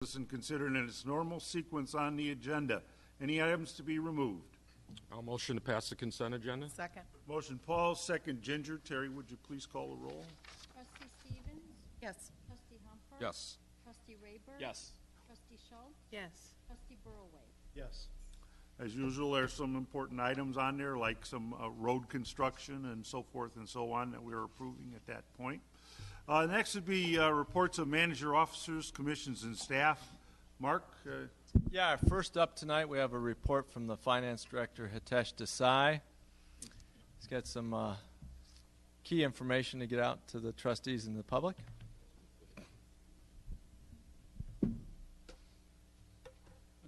and considered in its normal sequence on the agenda. Any items to be removed? I'll motion to pass the consent agenda. Second. Motion Paul, second Ginger. Terry, would you please call the roll? Trustee Stevens? Yes. Trustee Humper? Yes. Trustee Rayburn? Yes. Trustee Schultz? Yes. Trustee Burroway? Yes. As usual, there's some important items on there, like some road construction and so forth and so on that we are approving at that point. Next would be reports of manager, officers, commissions, and staff. Mark? Yeah, first up tonight we have a report from the Finance Director, Hitesh Desai. He's got some key information to get out to the trustees and the public.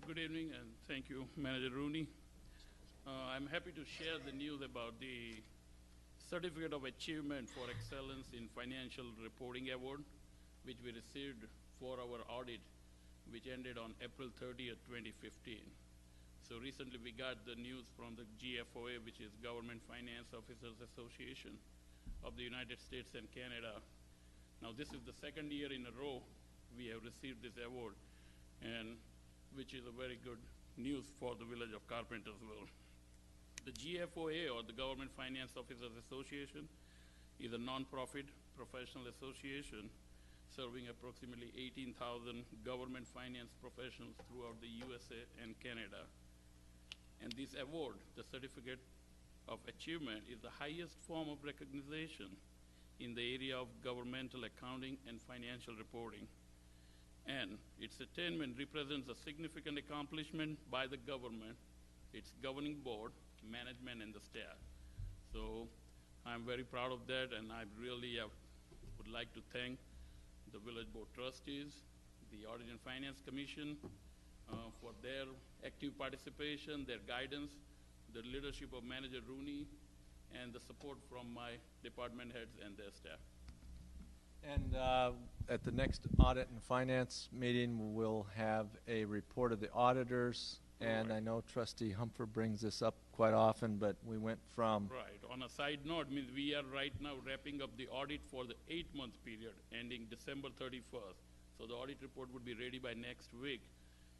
Good evening, and thank you, Manager Rooney. I'm happy to share the news about the Certificate of Achievement for Excellence in Financial Reporting Award, which we received for our audit, which ended on April 30th, 2015. So recently we got the news from the GFOA, which is Government Finance Officers Association of the United States and Canada. Now this is the second year in a row we have received this award, and which is a very good news for the village of Carpentersville. The GFOA, or the Government Finance Officers Association, is a non-profit professional association serving approximately 18,000 government finance professionals throughout the USA and Canada. And this award, the Certificate of Achievement, is the highest form of recognition in the area of governmental accounting and financial reporting. And its attainment represents a significant accomplishment by the government, its governing board, management, and the staff. So I'm very proud of that, and I really would like to thank the Village Board Trustees, the Audit and Finance Commission for their active participation, their guidance, the leadership of Manager Rooney, and the support from my department heads and their staff. And at the next Audit and Finance meeting, we'll have a report of the auditors. And Right. I know Trustee Humper brings this up quite often, but we went from Right. On a side note, means we are right now wrapping up the audit for the 8-month period ending December 31st. So the audit report would be ready by next week,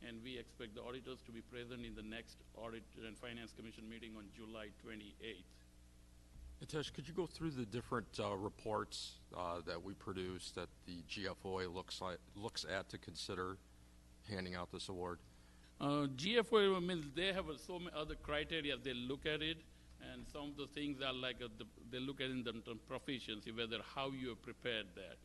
and we expect the auditors to be present in the next Audit and Finance Commission meeting on July 28th. Hitesh, could you go through the different reports that we produce that the GFOA looks at to consider handing out this award? GFOA means they have so many other criteria. They look at it, and some of the things are like they look at in the proficiency, whether how you have prepared that.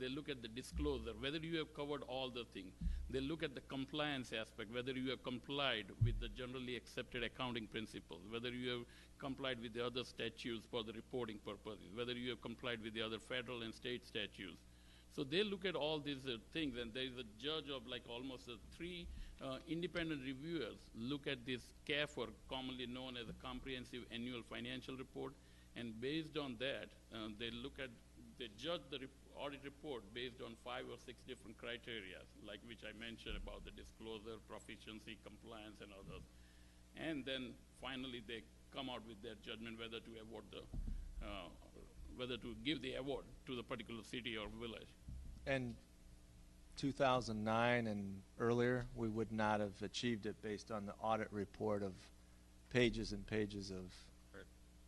They look at the disclosure, whether you have covered all the things. They look at the compliance aspect, whether you have complied with the generally accepted accounting principles, whether you have complied with the other statutes for the reporting purposes, whether you have complied with the other federal and state statutes. So they look at all these things, and there is a judge of like almost 3 independent reviewers look at this CAF, or commonly known as a Comprehensive Annual Financial Report, and based on that, they judge the audit report based on 5 or 6 different criteria, like which I mentioned about the disclosure, proficiency, compliance, and others. And then finally they come out with their judgment whether to award whether to give the award to the particular city or village. and 2009 and earlier, we would not have achieved it based on the audit report of pages and pages of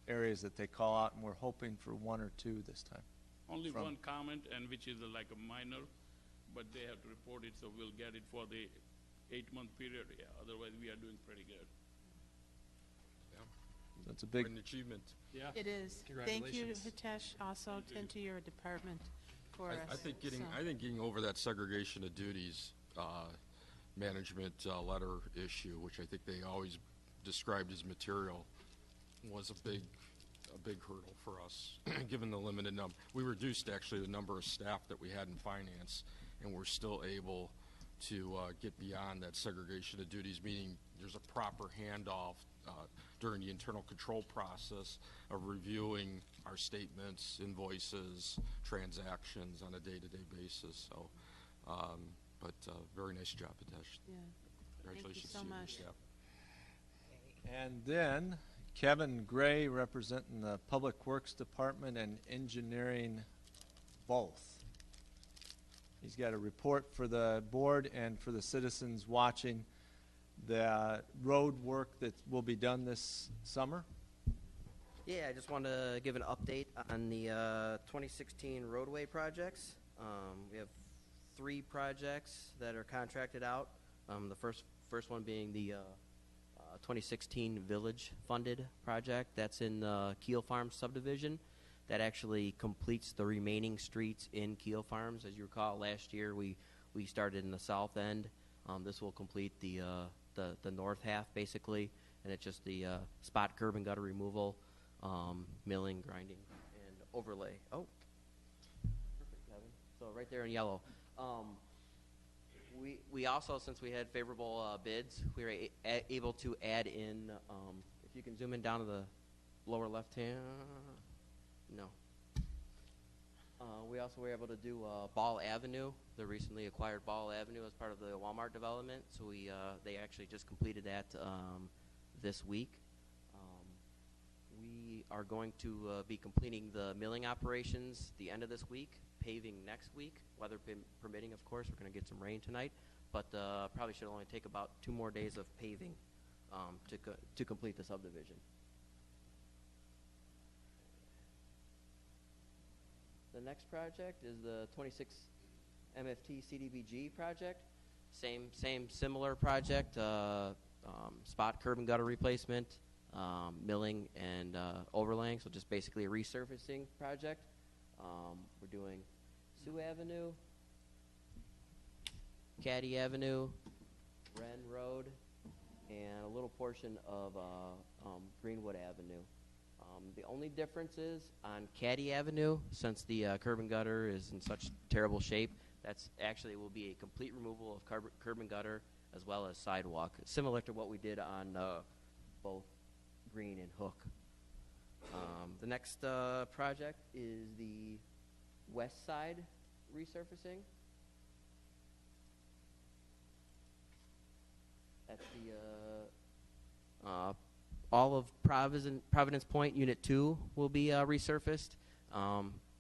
areas that they call out, and we're hoping for 1 or 2 this time. Only one comment, and which is like a minor, but they have to report it, so we'll get it for the 8-month period. Yeah, otherwise we are doing pretty good. That's a big An achievement. Yeah. It is. Thank you, Congratulations. Hitesh, also, and to your department for us. I think getting So- over that segregation of duties management letter issue, which I think they always described as material, was a big hurdle for us, given the limited number. We reduced actually the number of staff that we had in finance, and we're still able to get beyond that segregation of duties, meaning there's a proper handoff during the internal control process of reviewing our statements, invoices, transactions on a day-to-day basis. So, but very nice job, Hitesh. Yeah. Congratulations so to you and your much. staff. And then Kevin Gray, representing the Public Works Department and Engineering both. He's got a report for the board and for the citizens watching the road work that will be done this summer. Yeah, I just want to give an update on the 2016 roadway projects. We have 3 projects that are contracted out. The first one being the 2016 Village funded project. That's in the Kiel Farm Subdivision. That actually completes the remaining streets in Kiel Farms. As you recall, last year we started in the south end. This will complete the north half basically, and it's just the spot curb and gutter removal, milling, grinding, and overlay. Oh, perfect, Kevin. So right there in yellow. We also, since we had favorable bids, we were able to add in, if you can zoom in down to the lower left hand, no. We also were able to do Ball Avenue, the recently acquired Ball Avenue as part of the Walmart development. So they actually just completed that this week. We are going to be completing the milling operations the end of this week, paving next week, weather permitting, of course. We're going to get some rain tonight, but probably should only take about 2 more days of paving to complete the subdivision. The next project is the 26 MFT CDBG project. Same similar project, spot curb and gutter replacement, milling and overlaying, so just basically a resurfacing project. We're doing Sioux Avenue, Caddy Avenue, Wren Road, and a little portion of Greenwood Avenue. The only difference is on Caddy Avenue, since the curb and gutter is in such terrible shape, that's actually will be a complete removal of curb and gutter as well as sidewalk, similar to what we did on both Green and Hook. The next project is the west side resurfacing. That's the all of Providence Point Unit 2 will be resurfaced,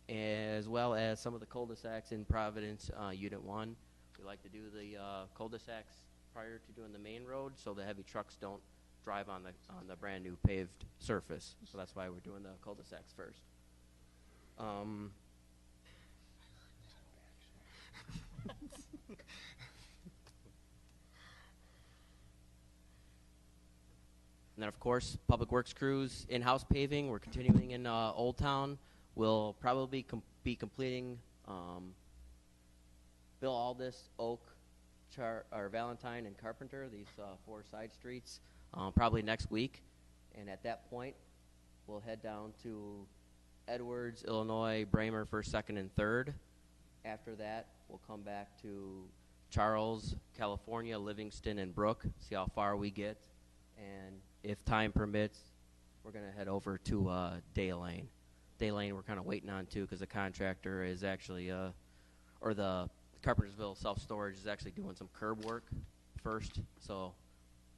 as well as some of the cul-de-sacs in Providence Unit 1. We like to do the cul-de-sacs prior to doing the main road so the heavy trucks don't drive on the brand new paved surface. So that's why we're doing the cul-de-sacs first. And then, of course, Public Works crews, in-house paving. We're continuing in Old Town. We'll probably be completing Bill Aldis, Oak, Valentine, and Carpenter, these 4 side streets, probably next week. And at that point, we'll head down to Edwards, Illinois, Bramer, 1st, 2nd, and 3rd. After that, we'll come back to Charles, California, Livingston, and Brook, see how far we get. And if time permits, we're going to head over to Day Lane. Day Lane we're kind of waiting on, too, because the contractor is actually, or the Carpentersville Self-Storage is actually doing some curb work first. So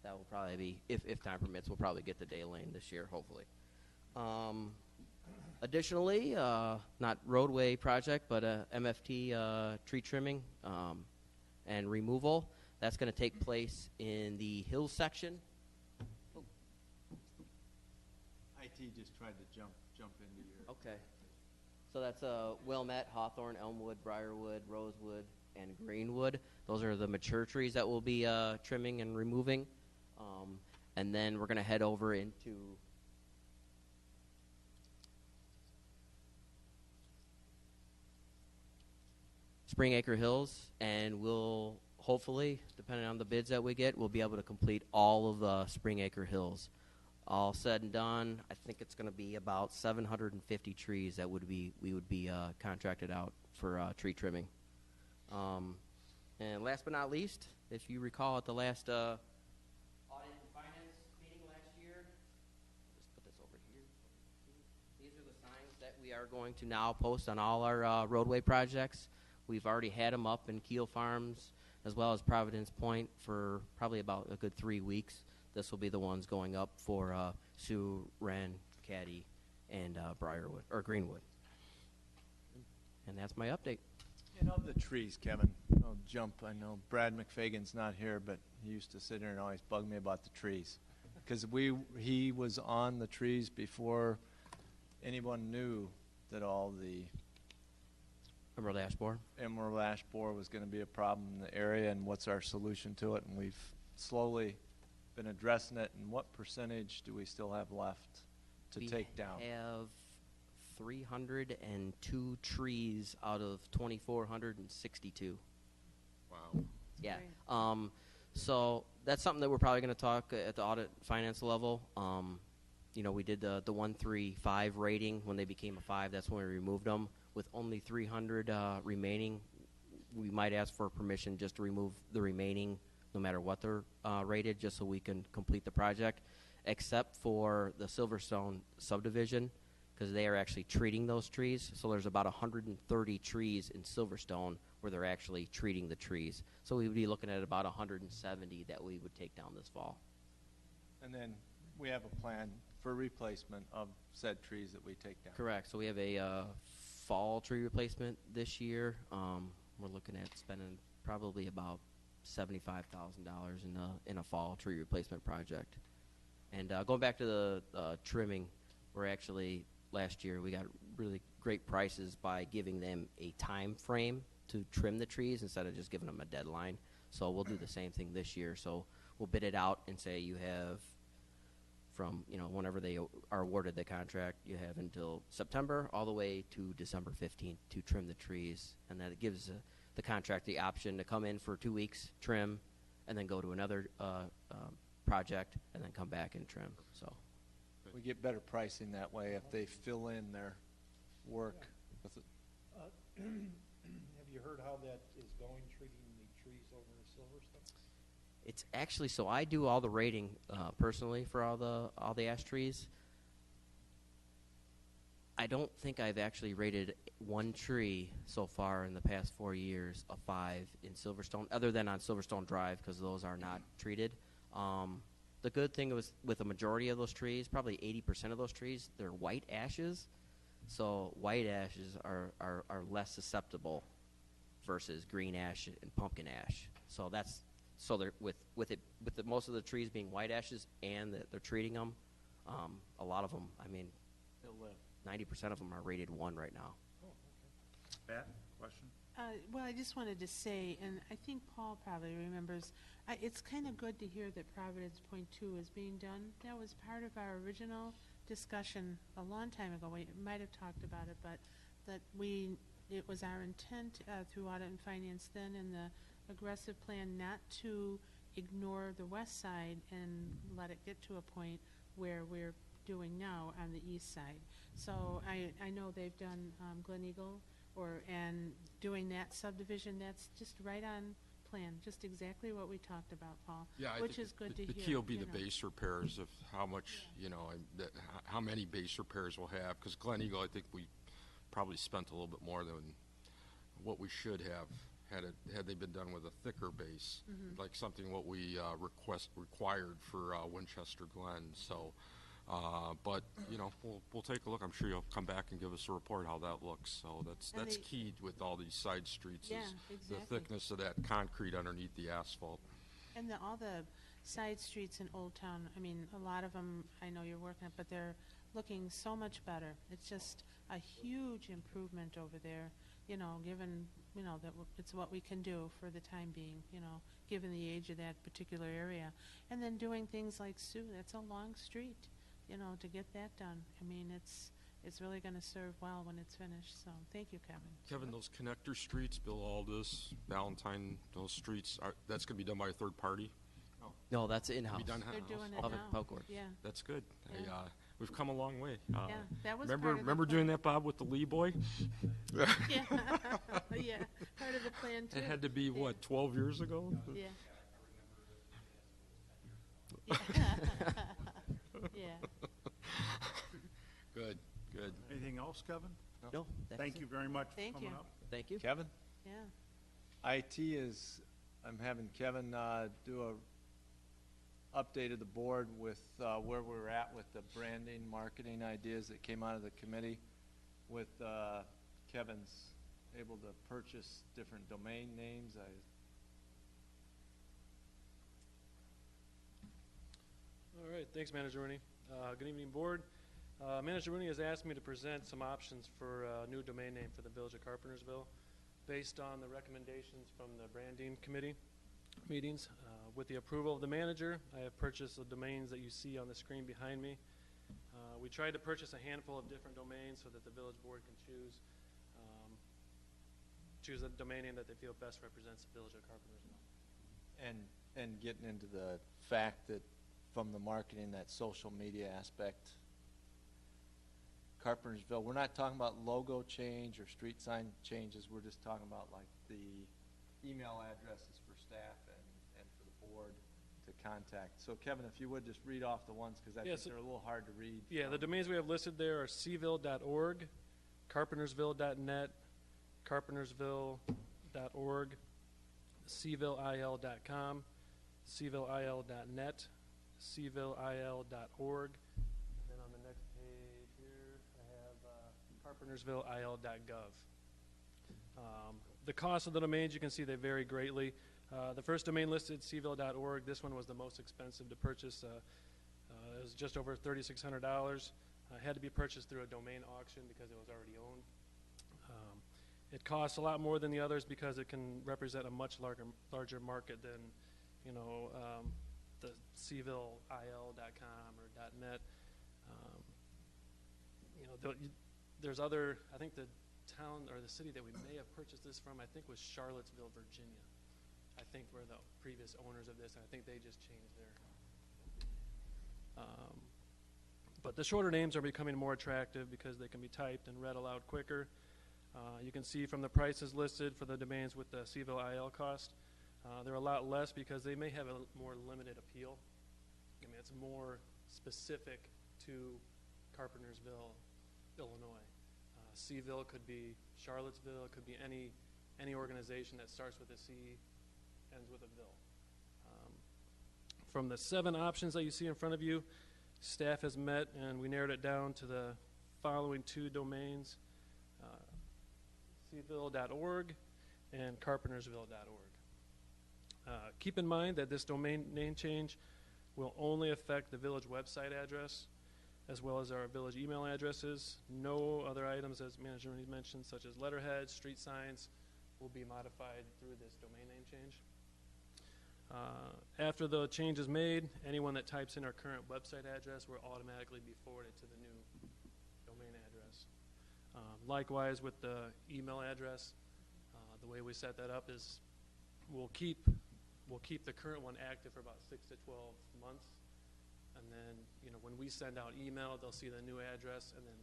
that will probably be, if time permits, we'll probably get the Day Lane this year, hopefully. Additionally, not roadway project, but MFT tree trimming and removal. That's going to take place in the hills section. IT just tried to jump into your... Okay. So that's Wilmette, Hawthorne, Elmwood, Briarwood, Rosewood, and Greenwood. Those are the mature trees that we'll be trimming and removing. And then we're going to head over into Spring Acre Hills, and we'll hopefully, depending on the bids that we get, we'll be able to complete all of the Spring Acre Hills. All said and done, I think it's going to be about 750 trees that we would be contracted out for tree trimming. And last but not least, if you recall at the last audit and finance meeting last year, just put this over here. These are the signs that we are going to now post on all our roadway projects. We've already had them up in Kiel Farms as well as Providence Point for probably about a good 3 weeks. This will be the ones going up for Sioux, Wren, Caddy, and Briarwood or Greenwood. And that's my update. Yeah, And of the trees, Kevin, I'll jump. I know Brad McFagan's not here, but he used to sit here and always bug me about the trees. Because he was on the trees before anyone knew that all the Emerald ash borer. emerald ash borer was going to be a problem in the area, and what's our solution to it. And we've slowly been addressing it. And what percentage do we still have left to take down? We have 302 trees out of 2,462. Wow. Yeah. Great. So that's something that we're probably going to talk at the audit finance level. You know, we did the 135 rating when they became a 5. That's when we removed them. With only 300 remaining, we might ask for permission just to remove the remaining, no matter what they're rated, just so we can complete the project, except for the Silverstone subdivision, because they are actually treating those trees. So there's about 130 trees in Silverstone where they're actually treating the trees. So we would be looking at about 170 that we would take down this fall. And then we have a plan for replacement of said trees that we take down. Correct. So we have a fall tree replacement this year. We're looking at spending probably about $75,000 in a fall tree replacement project. And going back to the trimming, we're actually last year we got really great prices by giving them a time frame to trim the trees instead of just giving them a deadline. So we'll do the same thing this year. So we'll bid it out and say you have from, you know, whenever they are awarded the contract, you have until September all the way to December 15th to trim the trees. And that it gives the contract the option to come in for 2 weeks, trim, and then go to another project, and then come back and trim. So We get better pricing that way if they fill in their work with it. Have you heard how that is going, treating the trees over in Silverstone? it's actually, so I do all the rating personally for all the ash trees. I don't think I've actually rated one tree so far in the past 4 years a 5 in Silverstone, other than on Silverstone Drive, because those are not treated. The good thing was with the majority of those trees, probably 80% of those trees, they're white ashes. So white ashes are less susceptible versus green ash and pumpkin ash. So that's they're with most of the trees being white ashes and that they're treating them. A lot of them, I mean, They'll live. 90% of them are rated 1 right now. Pat, question? Well, I just wanted to say, and I think Paul probably remembers, it's kind of good to hear that Providence Point 2 is being done. That was part of our original discussion a long time ago. We might have talked about it, but that it was our intent through Audit and Finance then in the aggressive plan not to ignore the west side and let it get to a point where we're doing now on the east side. So I know they've done Glen Eagle and doing that subdivision. That's just right on plan, just exactly what we talked about, Paul. Yeah, I which think is good to the hear. key will be the know. base repairs of how much, how many base repairs we'll have. Because Glen Eagle, I think we probably spent a little bit more than what we should have had they been done with a thicker base, like something what we required for Winchester Glen. So, but we'll take a look. I'm sure you'll come back and give us a report how that looks. So that's key with all these side streets Yeah, is exactly. the thickness of that concrete underneath the asphalt. And all the side streets in Old Town, I mean, a lot of them, I know you're working on, but they're looking so much better. It's just a huge improvement over there, given, that it's what we can do for the time being, given the age of that particular area. And then doing things like Sioux, that's a long street, to get that done. I mean, it's really going to serve well when it's finished. So thank you, Kevin. Kevin, those connector streets, Bill Aldous, Valentine, those streets, that's going to be done by a third party? No, that's in-house. Be done They're in-house? doing it Public now. Public Works. Yeah. That's good. Yeah. We've come a long way. Yeah, that was remember part of the remember plan. doing that, Bob, with the Lee boy? Yeah, yeah, part of the plan too. It had to be, what, 12 years ago? Yeah. Yeah. Good, good. Anything else, Kevin? No, that's Thank it. you very much for Thank coming you. up. Thank you. Kevin? Yeah. IT I'm having Kevin do a update of the board with where we're at with the branding, marketing ideas that came out of the committee with Kevin's able to purchase different domain names. All right, thanks, Manager Rooney. Good evening, Board. Manager Rooney has asked me to present some options for a new domain name for the Village of Carpentersville based on the recommendations from the branding committee meetings. With the approval of the manager, I have purchased the domains that you see on the screen behind me. We tried to purchase a handful of different domains so that the village board can choose a domain name that they feel best represents the Village of Carpentersville. And getting into the fact that from the marketing, that social media aspect, Carpentersville, we're not talking about logo change or street sign changes. We're just talking about like the email addresses for staff and for the board to contact. So Kevin, if you would just read off the ones, because I think they're a little hard to read. Yeah, the domains we have listed there are cville.org, carpentersville.net, carpentersville.org, cvilleil.com, cvilleil.net, cvilleil.org, and then on the next page here I have carpentersvilleil.gov. The cost of the domains, you can see they vary greatly. The first domain listed, cville.org, this one was the most expensive to purchase. It was just over $3,600. Had to be purchased through a domain auction because it was already owned. It costs a lot more than the others because it can represent a much larger market than, the cvilleil.com or .net. There's other, I think the town or the city that we may have purchased this from, I think was Charlottesville, Virginia. I think were the previous owners of this, and I think they just changed their. But the shorter names are becoming more attractive because they can be typed and read aloud quicker. You can see from the prices listed for the domains with the cvilleil cost, they're a lot less because they may have a more limited appeal. I mean, it's more specific to Carpentersville, Illinois. Cville could be Charlottesville, it could be any organization that starts with a C, ends with a ville. From the 7 options that you see in front of you, staff has met and we narrowed it down to the following 2 domains, cville.org and carpentersville.org. Keep in mind that this domain name change will only affect the village website address as well as our village email addresses. No other items, as Manager Rooney mentioned, such as letterheads, street signs, will be modified through this domain name change. After the change is made, anyone that types in our current website address will automatically be forwarded to the new domain address. Likewise with the email address, the way we set that up is we'll keep the current one active for about 6 to 12 months. And then, when we send out email, they'll see the new address, and then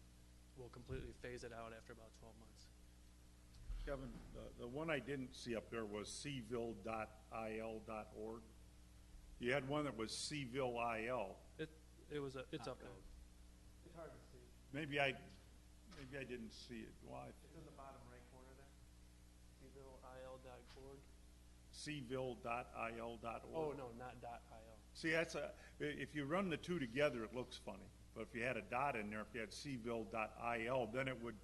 we'll completely phase it out after about 12 months. Kevin, the one I didn't see up there was cville.il.org. You had one that was cvilleil. It's up there. It's hard to see. Maybe I didn't see it. Why? It's in the bottom right corner there. cvilleil.org. cville.il.org. Oh no, not .il. See, if you run the 2 together, it looks funny. But if you had a dot in there, if you had cville.il, then it would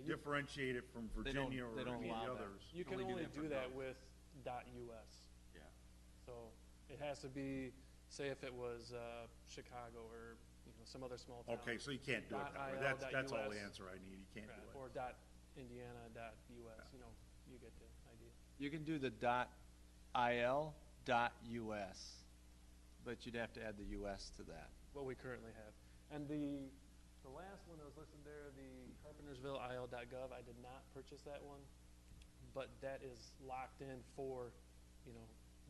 differentiate it from Virginia or any others. You can only do that with .us. Yeah. So it has to be, say if it was Chicago or some other small town. Okay, so you can't do it that way. That's all the answer I need. You can't do it. Or .indiana.us. You get the idea. You can do the .il.us, but you'd have to add the US to that. What we currently have. And the last one that was listed there, the carpentersvilleil.gov, I did not purchase that one, but that is locked in for,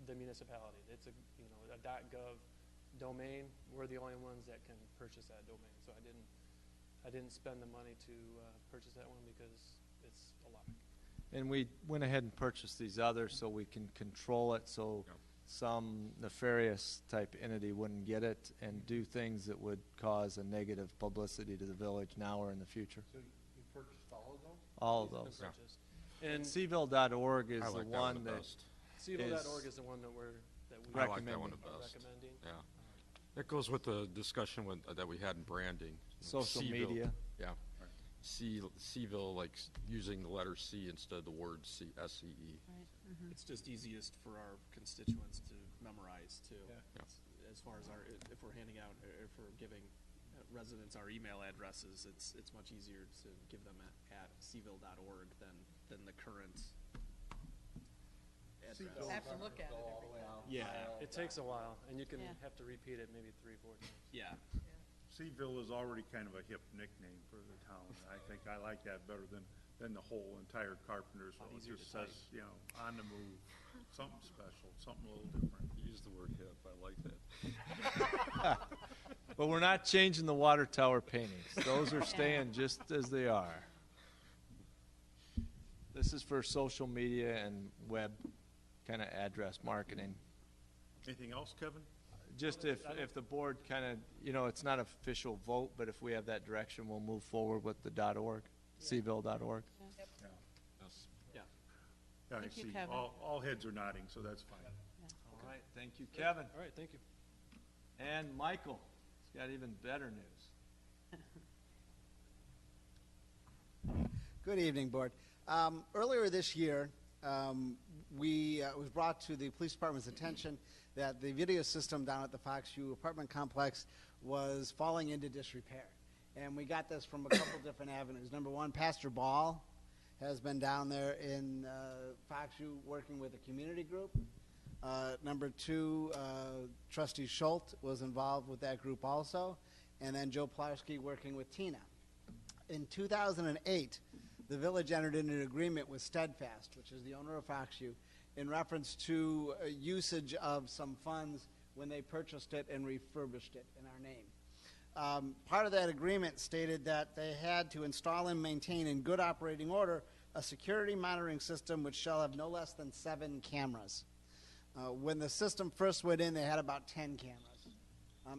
the municipality. It's a .gov domain. We're the only ones that can purchase that domain. So I didn't spend the money to purchase that one because it's a lock. And we went ahead and purchased these others so we can control it so some nefarious type entity wouldn't get it and do things that would cause a negative publicity to the village now or in the future. So you purchased all of those? All of These those. have been purchased. And cville.org is I the like one that best. cville.org is the one that we I like that one the are best. recommending. Yeah. It goes with the discussion that we had in branding. social Cville. media. Yeah. Seville, like using the letter C instead of the word SCE. Right, mhm. It's just easiest for our constituents to memorize too. Yeah. As far as if we're handing out, if we're giving residents our email addresses, it's much easier to give them at seville.org than the current address. Have to look at it every time. Yeah. It takes a while, and you can Yeah. have to repeat it maybe 3-4 times. Yeah. Seville is already kind of a hip nickname for the town. I think I like that better than the whole entire Carpentersville. It easier just to type. says, you know, on the move, something special, something a little different. Use the word hip. I like that. But we're not changing the water tower paintings. Those are staying just as they are. This is for social media and web kind of address marketing. Anything else, Kevin? Just if the board kind of, you know, it's not an official vote, but if we have that direction, we'll move forward with the .org, seville.org. Yes. Yeah. Yeah, I Thank you, see. Kevin. All heads are nodding, so that's fine. All right, thank you, Kevin. All right, thank you. And Michael, he's got even better news. Good evening, Board. Earlier this year, it was brought to the police department's attention that the video system down at the Foxview apartment complex was falling into disrepair. And we got this from a couple different avenues. Number one, Pastor Ball has been down there in Foxview working with a community group. Number two, Trustee Schultz was involved with that group also. And then Joe Plarski working with Tina. In 2008, the village entered into an agreement with Steadfast, which is the owner of Foxview, in reference to usage of some funds when they purchased it and refurbished it in our name. Part of that agreement stated that they had to install and maintain in good operating order a security monitoring system which shall have no less than 7 cameras. When the system first went in, they had about 10 cameras.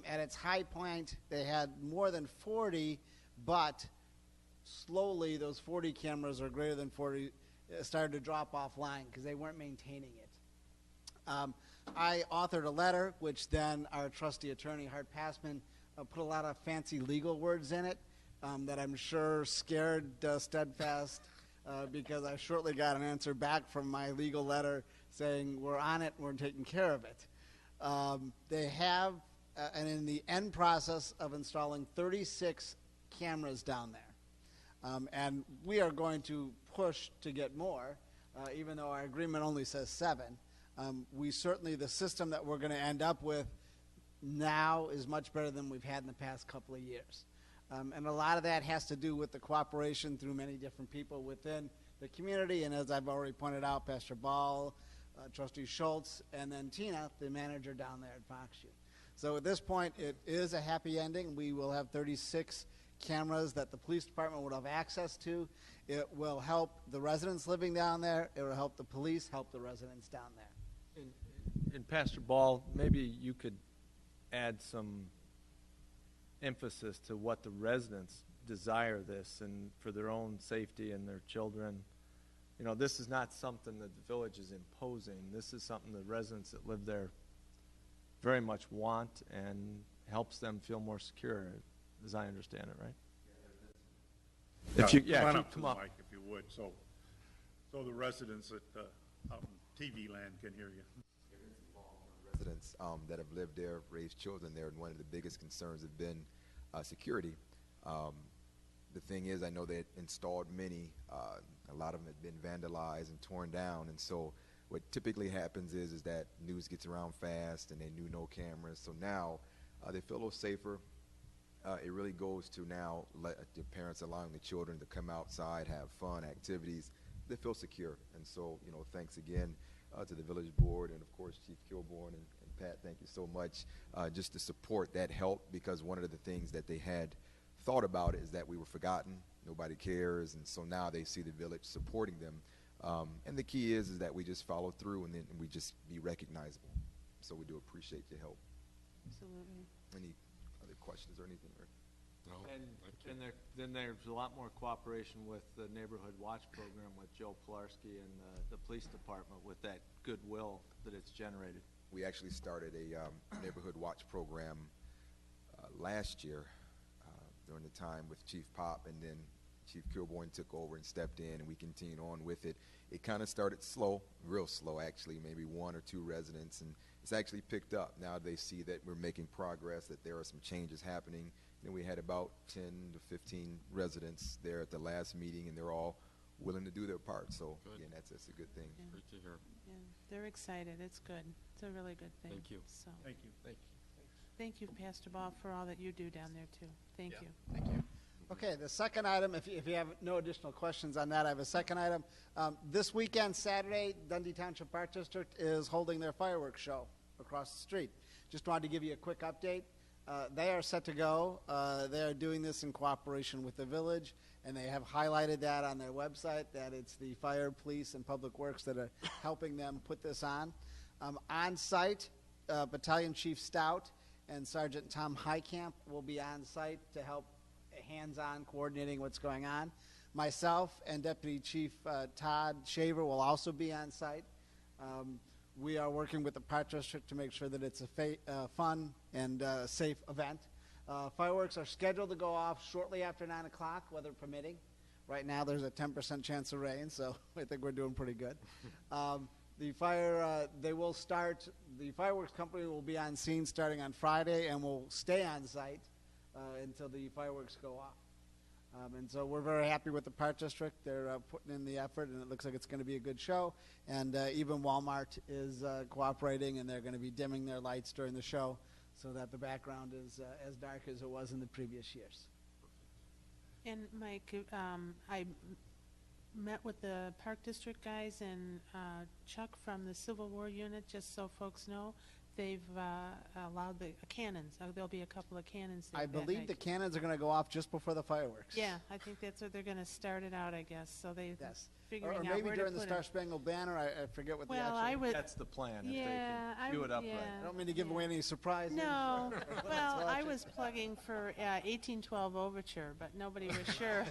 At its high point, they had more than 40, but slowly those 40 cameras, or greater than 40, started to drop offline because they weren't maintaining it. I authored a letter, which then our trustee attorney, Hart Passman, put a lot of fancy legal words in it that I'm sure scared Steadfast because I shortly got an answer back from my legal letter saying we're on it, we're taking care of it. They have, and in the end process of installing 36 cameras down there. And we are going to push to get more, even though our agreement only says 7. We certainly, the system that we're going to end up with now is much better than we've had in the past couple of years. And a lot of that has to do with the cooperation through many different people within the community. And as I've already pointed out, Pastor Ball, Trustee Schultz, and then Tina, the manager down there at Foxview. So at this point, it is a happy ending. We will have 36 cameras that the police department would have access to. It will help the residents living down there. It will help the police, help the residents down there. And Pastor Ball, maybe you could add some emphasis to what the residents desire this and for their own safety and their children. You know, this is not something that the village is imposing. This is something the residents that live there very much want and helps them feel more secure, as I understand it, right? If you Come up to come the up. mic if you would, so the residents at out in TV land can hear you. Residents that have lived there, raised children there, and one of the biggest concerns have been security. The thing is, I know they installed many. A lot of them have been vandalized and torn down, and so what typically happens is that news gets around fast, and they knew no cameras. So now they feel a little safer. It really goes to now the parents allowing the children to come outside, have fun, activities. They feel secure, and so thanks again to the village board and of course Chief Kilborn and Pat. Thank you so much. Just to support that help, because one of the things that they had thought about is that we were forgotten, nobody cares, and so now they see the village supporting them. And the key is that we just follow through and then we just be recognizable. So we do appreciate your help. Absolutely. Any other questions or anything? Or? No, thank you. And then there's a lot more cooperation with the Neighborhood Watch Program with Joe Plarski and the police department with that goodwill that it's generated. We actually started a Neighborhood Watch Program last year during the time with Chief Pop, and then Chief Kilbourne took over and stepped in, and we continued on with it. It kind of started slow, real slow actually, maybe 1 or 2 residents, and it's actually picked up. Now they see that we're making progress, that there are some changes happening. And we had about 10 to 15 residents there at the last meeting, and they're all willing to do their part. So Good. again, that's a good thing. Yeah. Great to hear. Yeah, they're excited. It's good. It's a really good thing. Thank you. So, Thank you. Thank thank you, Pastor Ball, for all that you do down there too. Thank you. Thank you. Okay, the second item, if you have no additional questions on that, I have a second item. This weekend, Saturday, Dundee Township Park District is holding their fireworks show across the street. Just wanted to give you a quick update. They are set to go. They are doing this in cooperation with the village, and they have highlighted that on their website, that it's the fire, police, and public works that are helping them put this on. On site, Battalion Chief Stout and Sergeant Tom Highcamp will be on site to help hands-on coordinating what's going on. Myself and Deputy Chief Todd Shaver will also be on site. We are working with the Park District to make sure that it's a fun and safe event. Fireworks are scheduled to go off shortly after 9 o'clock, weather permitting. Right now there's a 10% chance of rain, so I think we're doing pretty good. The fireworks company will be on scene starting on Friday and will stay on site until the fireworks go off. And so we're very happy with the Park District. They're putting in the effort, and it looks like it's going to be a good show. And even Walmart is cooperating, and they're going to be dimming their lights during the show so that the background is as dark as it was in the previous years. And Mike, I met with the Park District guys and Chuck from the Civil War Unit, just so folks know. They've allowed the cannons. There'll be a couple of cannons there I that believe night. the cannons are going to go off just before the fireworks. Yeah, I think that's what they're going to start it out, I guess. So they're Yes. figuring Or out maybe where during to the put Star 'em. Spangled Banner. I forget what the Well, actual... I would. That's the plan, if Yeah, they can do it upright. yeah. I don't mean to give away any surprises. No. Well, I watching. was plugging for 1812 Overture, but nobody was sure.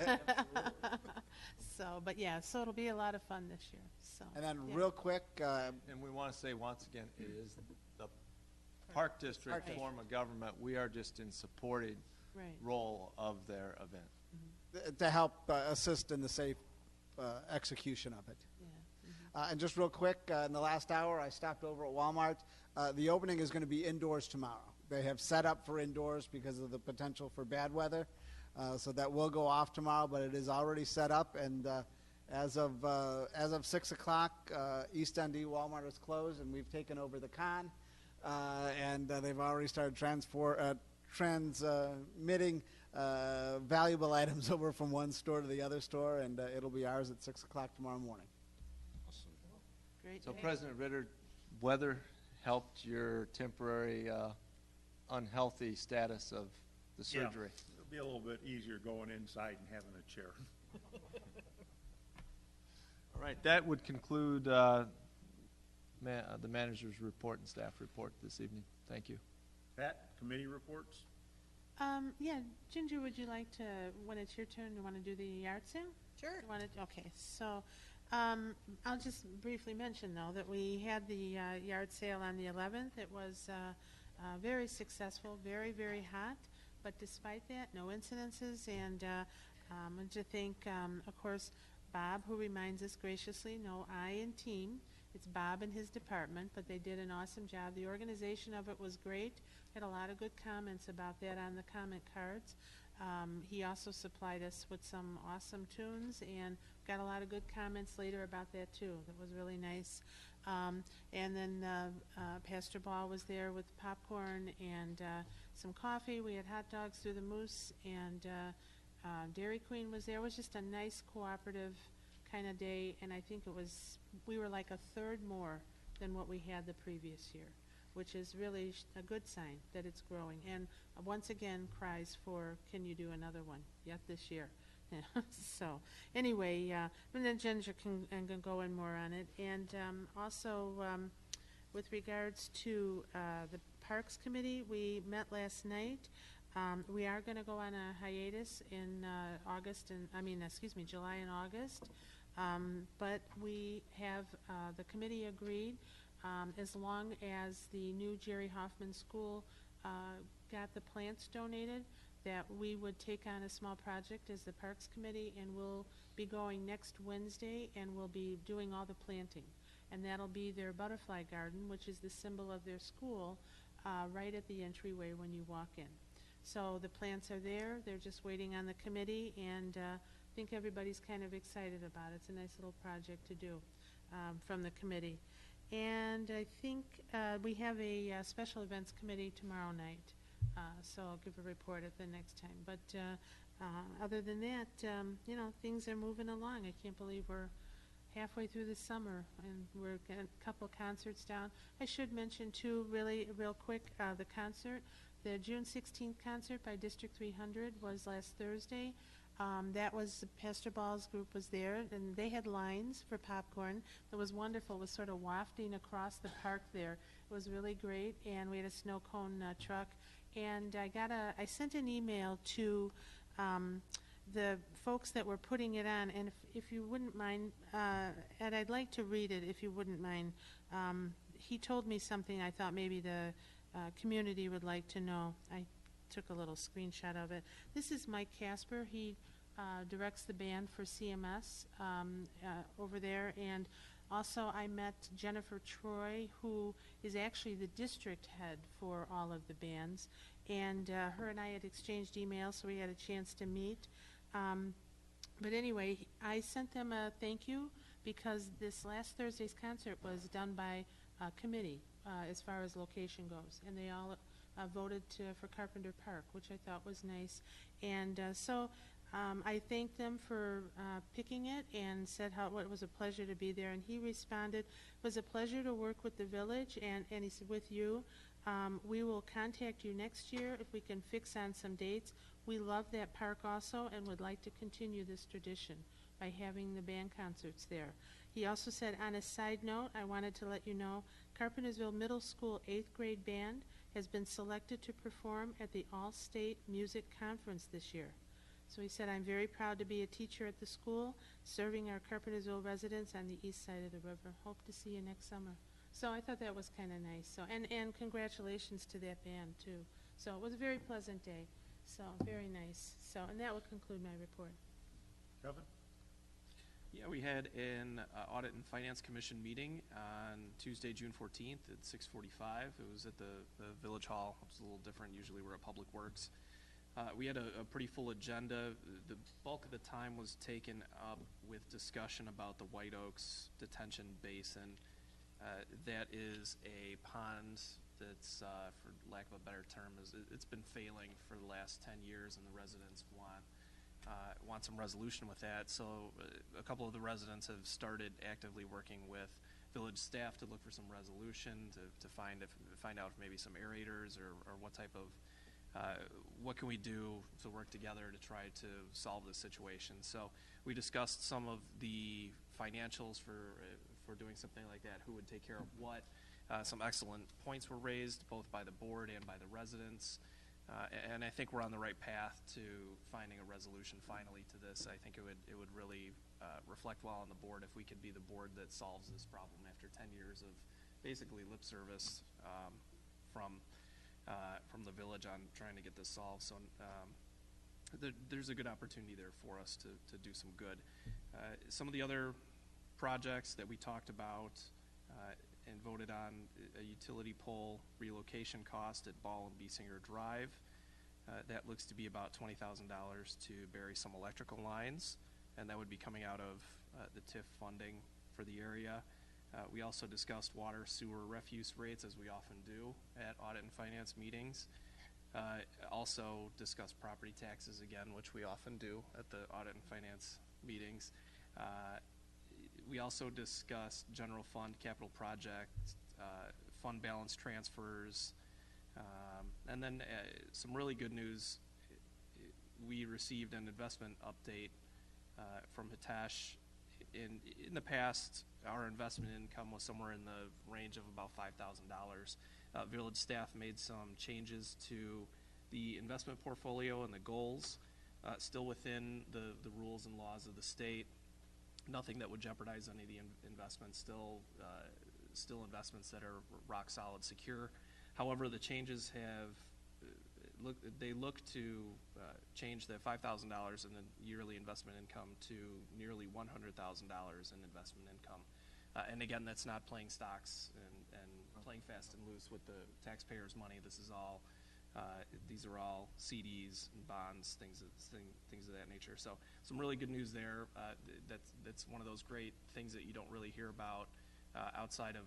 So, but yeah, so it'll be a lot of fun this year. So. And then yeah. real quick, And we want to say once again, it is the Park District Right. form of government. We are just in supporting Right. role of their event. to help assist in the safe execution of it. Yeah. And just real quick, in the last hour, I stopped over at Walmart. The opening is going to be indoors tomorrow. They have set up for indoors because of the potential for bad weather. So that will go off tomorrow, but it is already set up. And as of 6 o'clock, East Dundee Walmart is closed, and we've taken over the con. And they've already started transmitting valuable items over from one store to the other store, and it'll be ours at 6 o'clock tomorrow morning. Awesome. Great. So day. President Ritter, weather helped your temporary unhealthy status of the surgery. Yeah, it'll be a little bit easier going inside and having a chair. All right, that would conclude the manager's report and staff report this evening. Thank you. Pat, committee reports? Yeah, Ginger, would you like to, when it's your turn, you want to do the yard sale? Sure. You want to, okay, so I'll just briefly mention, though, that we had the yard sale on the 11th. It was very successful, very, very hot, but despite that, no incidences, and I want to thank, of course, Bob, who reminds us graciously, no I in team. It's Bob and his department, but they did an awesome job. The organization of it was great. Had a lot of good comments about that on the comment cards. He also supplied us with some awesome tunes and got a lot of good comments later about that too. That was really nice. And then Pastor Ball was there with popcorn and some coffee. We had hot dogs through the Moose, and Dairy Queen was there. It was just a nice cooperative kind of day, and I think we were like a third more than what we had the previous year, which is really a good sign that it's growing. And once again, cries for, can you do another one yet this year? So anyway, and then Ginger can go in more on it. And also with regards to the Parks Committee, we met last night. We are going to go on a hiatus in July and August. But we have, the committee agreed, as long as the new Jerry Hoffman School got the plants donated, that we would take on a small project as the Parks Committee, and we'll be going next Wednesday, and we'll be doing all the planting. And that'll be their butterfly garden, which is the symbol of their school, right at the entryway when you walk in. So the plants are there. They're just waiting on the committee, and I think everybody's kind of excited about it. It's a nice little project to do from the committee. And I think we have a special events committee tomorrow night, so I'll give a report at the next time. But other than that, you know, things are moving along. I can't believe we're halfway through the summer, and we're getting a couple concerts down. I should mention, too, really real quick, the concert. The June 16th concert by District 300 was last Thursday. That was, Pastor Ball's group was there, and they had lines for popcorn. It was wonderful. It was sort of wafting across the park there. It was really great, and we had a snow cone truck. And I sent an email to the folks that were putting it on, and if you wouldn't mind, and I'd like to read it if you wouldn't mind. He told me something I thought maybe the community would like to know. I took a little screenshot of it. This is Mike Casper. He directs the band for CMS over there, and also I met Jennifer Troy, who is actually the district head for all of the bands, and her and I had exchanged emails, so we had a chance to meet. But anyway, I sent them a thank you because this last Thursday's concert was done by a committee as far as location goes, and they all voted for Carpenter Park, which I thought was nice. And so I thanked them for picking it and said how it was a pleasure to be there. And he responded, it was a pleasure to work with the village, and he said, with you. We will contact you next year if we can fix on some dates. We love that park also and would like to continue this tradition by having the band concerts there. He also said, on a side note, I wanted to let you know, Carpentersville Middle School 8th grade band has been selected to perform at the All-State Music Conference this year. So he said, I'm very proud to be a teacher at the school, serving our Carpentersville residents on the east side of the river. Hope to see you next summer. So I thought that was kind of nice. So and congratulations to that band, too. So it was a very pleasant day. So very nice. So, and that will conclude my report. Kevin? Yeah, we had an Audit and Finance Commission meeting on Tuesday, June 14th at 6:45. It was at the Village Hall. It was a little different. Usually we're at Public Works. We had a pretty full agenda. The bulk of the time was taken up with discussion about the White Oaks Detention Basin. That is a pond that's, for lack of a better term, it's been failing for the last 10 years, and the residents want some resolution with that. So a couple of the residents have started actively working with village staff to look for some resolution, to find out if maybe some aerators or what type of what can we do to work together to try to solve this situation. So we discussed some of the financials for doing something like that, who would take care of what. Some excellent points were raised both by the board and by the residents. And I think we're on the right path to finding a resolution finally to this. I think it would really reflect well on the board if we could be the board that solves this problem after 10 years of basically lip service from the village on trying to get this solved. So there's a good opportunity there for us to do some good. Some of the other projects that we talked about and voted on, a utility pole relocation cost at Ball and Biesinger Drive. That looks to be about $20,000 to bury some electrical lines, and that would be coming out of the TIF funding for the area. We also discussed water, sewer, refuse rates, as we often do at Audit and Finance meetings. Also discussed property taxes again, which we often do at the Audit and Finance meetings. We also discussed general fund, capital projects, fund balance transfers, and then some really good news. We received an investment update from Hitesh. In the past, our investment income was somewhere in the range of about $5,000. Village staff made some changes to the investment portfolio and the goals, still within the rules and laws of the state. Nothing that would jeopardize any of the investments, still investments that are rock solid, secure. However, the changes have they look to change the $5,000 in the yearly investment income to nearly $100,000 in investment income. And again, that's not playing stocks and playing fast and loose with the taxpayers' money. This is all, these are all CDs and bonds, things of that nature. So some really good news there. That's one of those great things that you don't really hear about outside of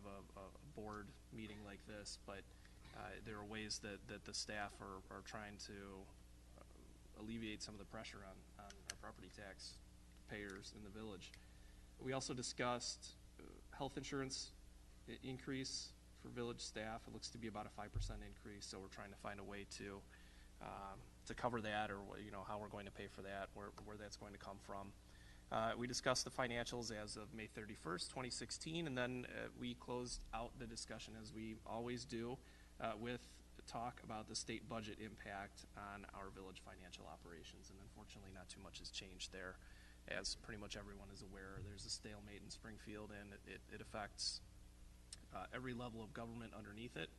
a board meeting like this, but there are ways that the staff are trying to alleviate some of the pressure on our property tax payers in the village. We also discussed health insurance increase for village staff. It looks to be about a 5% increase, so we're trying to find a way to cover that, or how we're going to pay for that, where that's going to come from. We discussed the financials as of May 31st, 2016, and then we closed out the discussion, as we always do, with talk about the state budget impact on our village financial operations. And unfortunately, not too much has changed there. As pretty much everyone is aware, there's a stalemate in Springfield, and it affects every level of government underneath it.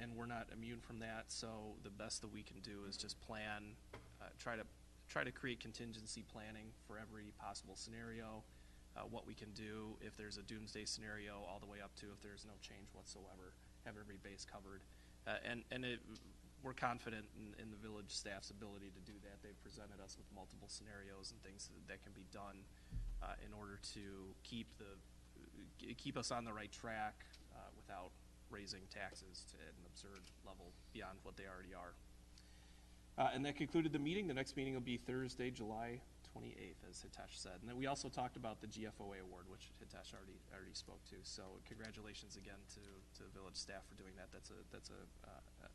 And we're not immune from that, so the best that we can do is just plan, try to create contingency planning for every possible scenario, what we can do if there's a doomsday scenario, all the way up to if there's no change whatsoever, have every base covered. We're confident in the village staff's ability to do that. They've presented us with multiple scenarios and things that can be done in order to keep us on the right track without raising taxes to an absurd level beyond what they already are. And that concluded the meeting. The next meeting will be Thursday, July 28th, as Hitesh said. And then we also talked about the GFOA award, which Hitesh already spoke to. So congratulations again to village staff for doing that. That's a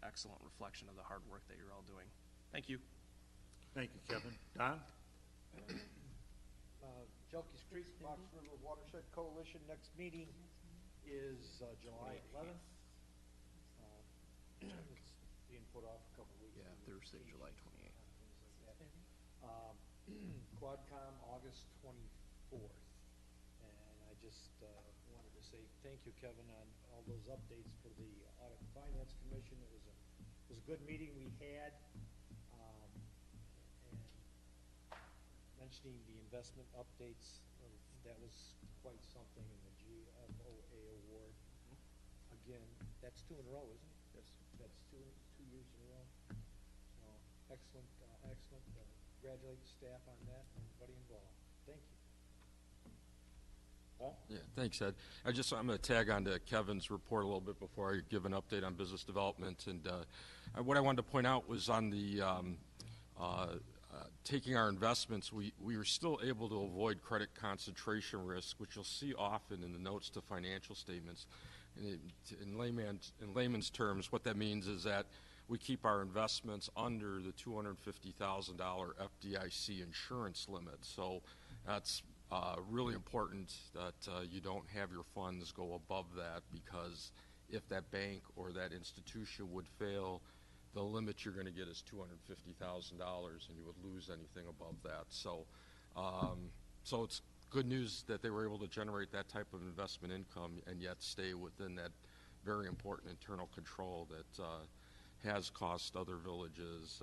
excellent reflection of the hard work that you're all doing. Thank you. Thank you, Kevin. Don? Jelkes Creek Fox River Watershed Coalition, next meeting is July 11th. It's being put off a couple weeks. Yeah, Thursday, July 28th. Quadcom, August 24th. And I just wanted to say thank you, Kevin, on all those updates for the Audit and Finance Commission. It was a good meeting we had. And mentioning the investment updates, that was quite something in the GFOA award. Again, that's 2 in a row, isn't it? Yes. That's two years in a row. So excellent, excellent. Congratulate the staff on that and everybody involved. Thank you. Paul? Yeah, thanks, Ed. I'm going to tag on to Kevin's report a little bit before I give an update on business development. And what I wanted to point out was on the taking our investments, we were still able to avoid credit concentration risk, which you'll see often in the notes to financial statements. In layman's terms, what that means is that we keep our investments under the $250,000 FDIC insurance limit. So that's really important that you don't have your funds go above that, because if that bank or that institution would fail, the limit you're going to get is $250,000, and you would lose anything above that. So, so it's good news that they were able to generate that type of investment income and yet stay within that very important internal control that has cost other villages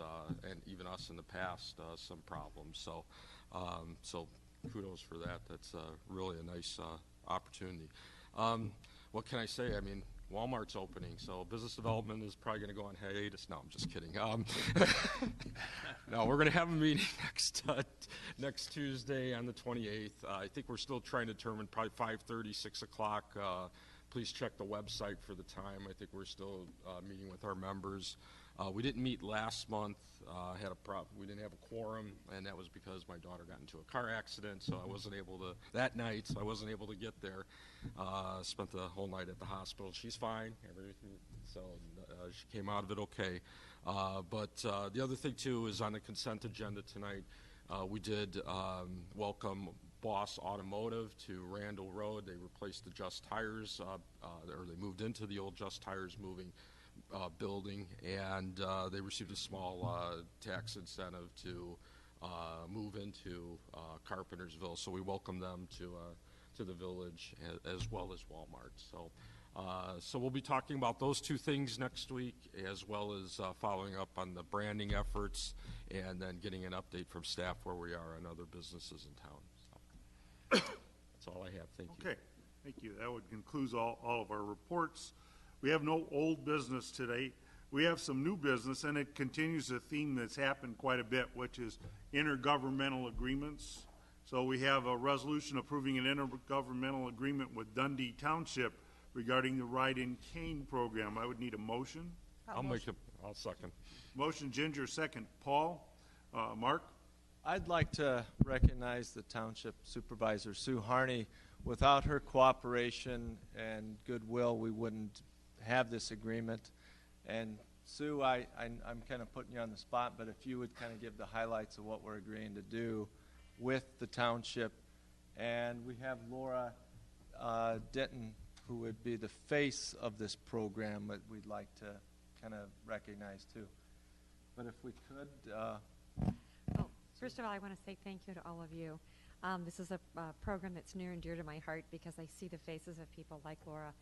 and even us in the past some problems. So, so kudos for that. That's really a nice opportunity. What can I say? I mean, Walmart's opening, so business development is probably going to go on hiatus. No, I'm just kidding. No, we're going to have a meeting next Tuesday on the 28th. I think we're still trying to determine probably 5:30, 6 o'clock. Please check the website for the time. I think we're still meeting with our members. We didn't meet last month. Had a problem. We didn't have a quorum, and that was because my daughter got into a car accident, so I wasn't able to, that night, so I wasn't able to get there. Spent the whole night at the hospital. She's fine, everything, so she came out of it okay. But the other thing, too, is on the consent agenda tonight, we did welcome Boss Automotive to Randall Road. They replaced the Just Tires, or they moved into the old Just Tires building, and they received a small tax incentive to move into Carpentersville. So we welcome them to the village, as well as Walmart. So So we'll be talking about those two things next week, as well as following up on the branding efforts, and then getting an update from staff where we are on other businesses in town. So that's all I have. Thank you. Okay, thank you. That would conclude all of our reports. We have no old business today. We have some new business, and it continues a theme that's happened quite a bit, which is intergovernmental agreements. So we have a resolution approving an intergovernmental agreement with Dundee Township regarding the ride-in cane program. I would need a motion. I'll second. Motion Ginger, second Paul. Mark? I'd like to recognize the Township Supervisor, Sue Harney. Without her cooperation and goodwill, we wouldn't have this agreement. And Sue, I'm kind of putting you on the spot, but if you would kind of give the highlights of what we're agreeing to do with the township. And we have Laura Denton, who would be the face of this program that we'd like to kind of recognize too. But if we could. First of all, I want to say thank you to all of you. This is a program that's near and dear to my heart because I see the faces of people like Laura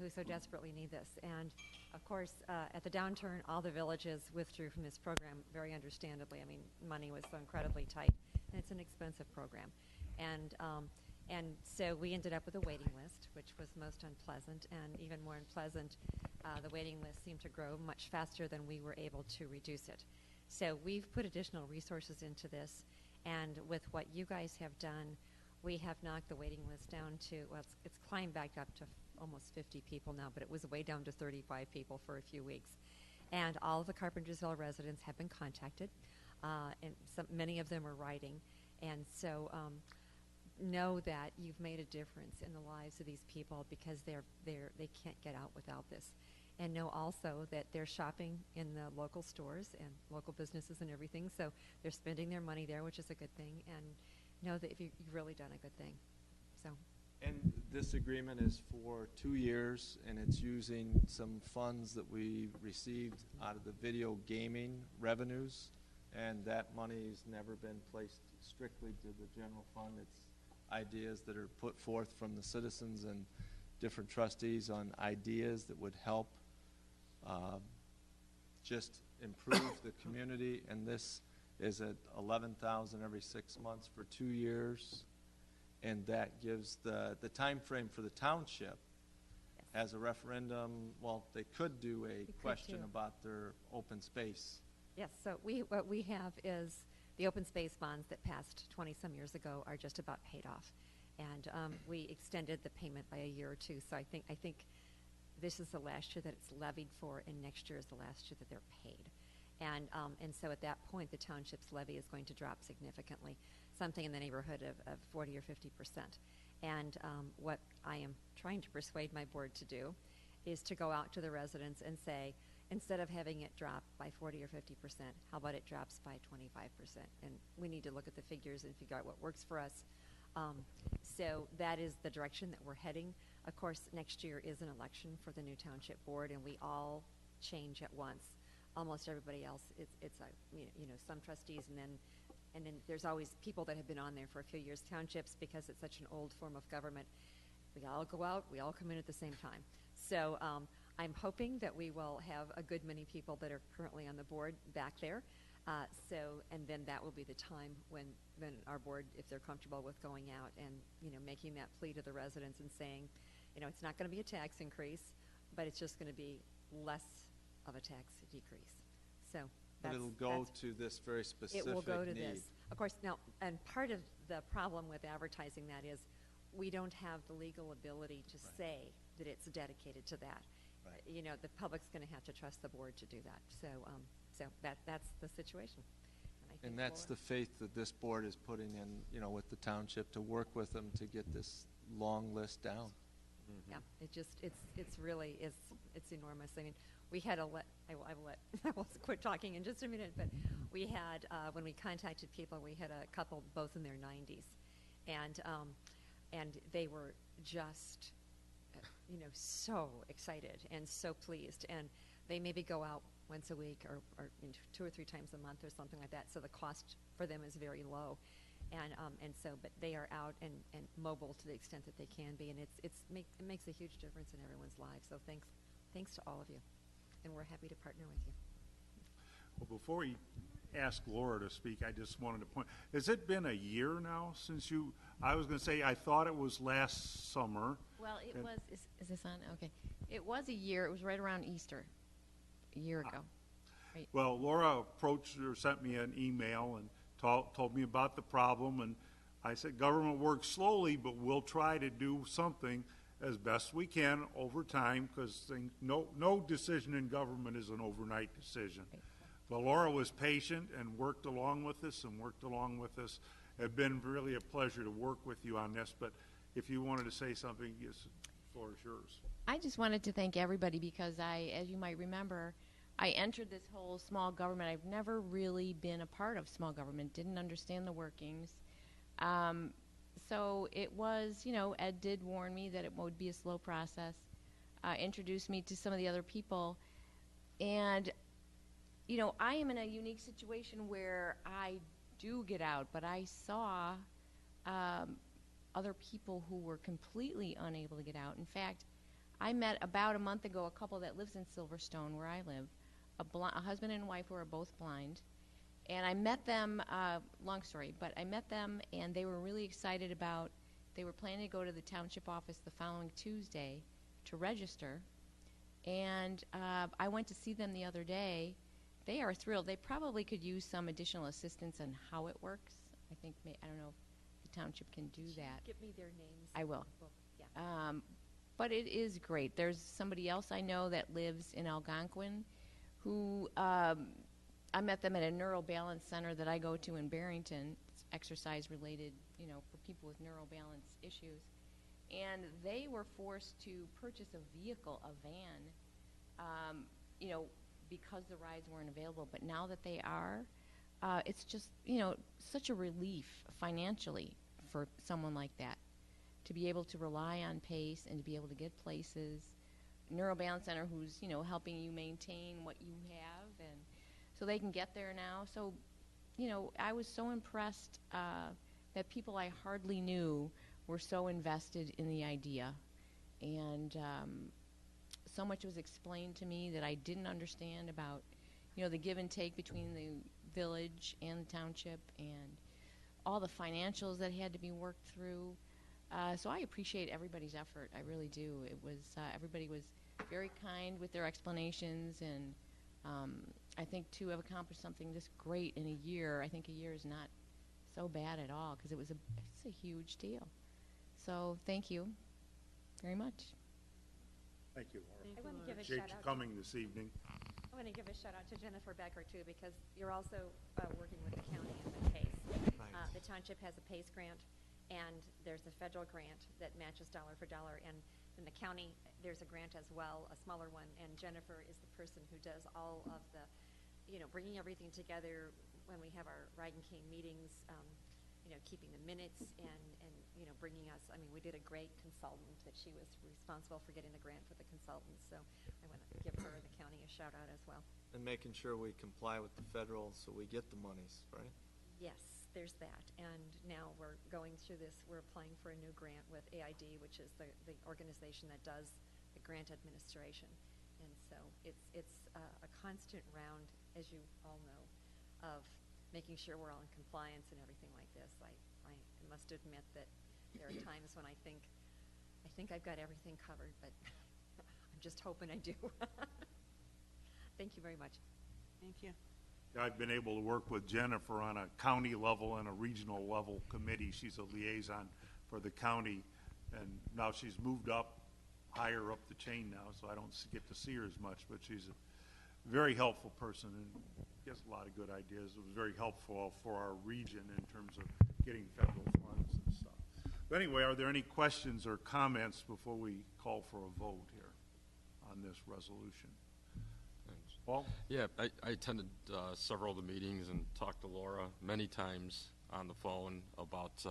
who so desperately need this. And of course, at the downturn, all the villages withdrew from this program very understandably. I mean, money was so incredibly tight, and it's an expensive program. And so we ended up with a waiting list, which was most unpleasant, and even more unpleasant, the waiting list seemed to grow much faster than we were able to reduce it. So we've put additional resources into this, and with what you guys have done, we have knocked the waiting list down to, well, it's climbed back up to almost 50 people now, but it was way down to 35 people for a few weeks. And all of the Carpentersville residents have been contacted, and many of them are writing. And so know that you've made a difference in the lives of these people because they can't get out without this. And know also that they're shopping in the local stores and local businesses and everything, so they're spending their money there, which is a good thing, and know that you've really done a good thing. So. And this agreement is for 2 years, and it's using some funds that we received out of the video gaming revenues, and that money's never been placed strictly to the general fund. It's ideas that are put forth from the citizens and different trustees on ideas that would help just improve the community, and this is at $11,000 every 6 months for 2 years, and that gives the time frame for the township as a referendum. Well, they could do a question about their open space. Yes, so what we have is the open space bonds that passed 20-some years ago are just about paid off, and we extended the payment by a year or two. So I think this is the last year that it's levied for, and next year is the last year that they're paid. And so at that point, the township's levy is going to drop significantly, something in the neighborhood of 40 or 50%. And what I am trying to persuade my board to do is to go out to the residents and say, instead of having it drop by 40 or 50%, how about it drops by 25%? And we need to look at the figures and figure out what works for us. So that is the direction that we're heading. Of course, next year is an election for the new township board, and we all change at once. Almost everybody else, it's some trustees, and then there's always people that have been on there for a few years. Townships, because it's such an old form of government, we all go out, we all come in at the same time. So I'm hoping that we will have a good many people that are currently on the board back there. And then that will be the time when our board, if they're comfortable with going out and making that plea to the residents and saying, it's not going to be a tax increase, but it's just going to be less of a tax decrease. So but it'll go to this very specific need. It will go to this. Of course, now, and part of the problem with advertising that is we don't have the legal ability to say that it's dedicated to that. Right. The public's going to have to trust the board to do that. So that's the situation. And that's the faith that this board is putting in, with the township to work with them to get this long list down. Mm-hmm. Yeah, it's really enormous. I mean, we had I will quit talking in just a minute, but we had, when we contacted people, we had a couple both in their 90s, and they were just, so excited and so pleased, and they maybe go out once a week or 2 or 3 times a month or something like that, so the cost for them is very low. And so, but they are out and mobile to the extent that they can be, and it makes a huge difference in everyone's lives. So thanks to all of you, and we're happy to partner with you. Well, before we ask Laura to speak, I just wanted to point, has it been a year now since you, I was going to say, I thought it was last summer. Well, it was, is this on? Okay. It was a year. It was right around Easter, a year ago. Right. Well, Laura approached or sent me an email and told me about the problem, and I said, government works slowly, but we'll try to do something as best we can over time, because no decision in government is an overnight decision. Right. But Laura was patient and worked along with us. It's been really a pleasure to work with you on this, but if you wanted to say something, yes, the floor is yours. I just wanted to thank everybody because as you might remember, I entered this whole small government. I've never really been a part of small government, didn't understand the workings. So it was, Ed did warn me that it would be a slow process, introduced me to some of the other people. And, I am in a unique situation where I do get out, but I saw other people who were completely unable to get out. In fact, I met about a month ago a couple that lives in Silverstone, where I live, a husband and wife who are both blind. And I met them, long story, but I met them and they were really excited they were planning to go to the township office the following Tuesday to register. And I went to see them the other day. They are thrilled. They probably could use some additional assistance on how it works. I think, I don't know if the township can do that. Give me their names. I will. Yeah. But it is great. There's somebody else I know that lives in Algonquin who I met them at a neural balance center that I go to in Barrington. It's exercise related, for people with neural balance issues. And they were forced to purchase a vehicle, a van, because the rides weren't available. But now that they are, it's just, such a relief financially for someone like that to be able to rely on PACE and to be able to get places. Neural Balance Center who's, helping you maintain what you have, and so they can get there now. So, I was so impressed that people I hardly knew were so invested in the idea. And so much was explained to me that I didn't understand about, the give and take between the village and the township and all the financials that had to be worked through. So I appreciate everybody's effort. I really do. It was everybody was very kind with their explanations, and I think to have accomplished something this great in a year, I think a year is not so bad at all, because it's a huge deal. So thank you very much. Thank you, Laura. I want to give a Appreciate shout you out. coming this evening. I want to give a shout out to Jennifer Becker too, because you're also working with the county and with PACE. The township has a PACE grant, and there's a federal grant that matches dollar for dollar, and in the county there's a grant as well, a smaller one, and Jennifer is the person who does all of the, bringing everything together when we have our ride and cane meetings, keeping the minutes and bringing us, we did a great consultant that she was responsible for getting the grant for the consultants, so I want to give her and the county a shout out as well. And making sure we comply with the federal so we get the monies, right? Yes, there's that. And now we're going through this, we're applying for a new grant with AID, which is the organization that does the grant administration. And so it's a constant round, as you all know, of making sure we're all in compliance and everything like this. I must admit that there are times when I think I've got everything covered, but I'm just hoping I do. Thank you very much. Thank you. I've been able to work with Jennifer on a county level and a regional level committee. She's a liaison for the county, and now she's moved up, higher up the chain now, so I don't get to see her as much, but she's a very helpful person and gets a lot of good ideas. It was very helpful for our region in terms of getting federal funds and stuff. But anyway, are there any questions or comments before we call for a vote here on this resolution? Paul? Yeah, I attended several of the meetings and talked to Laura many times on the phone about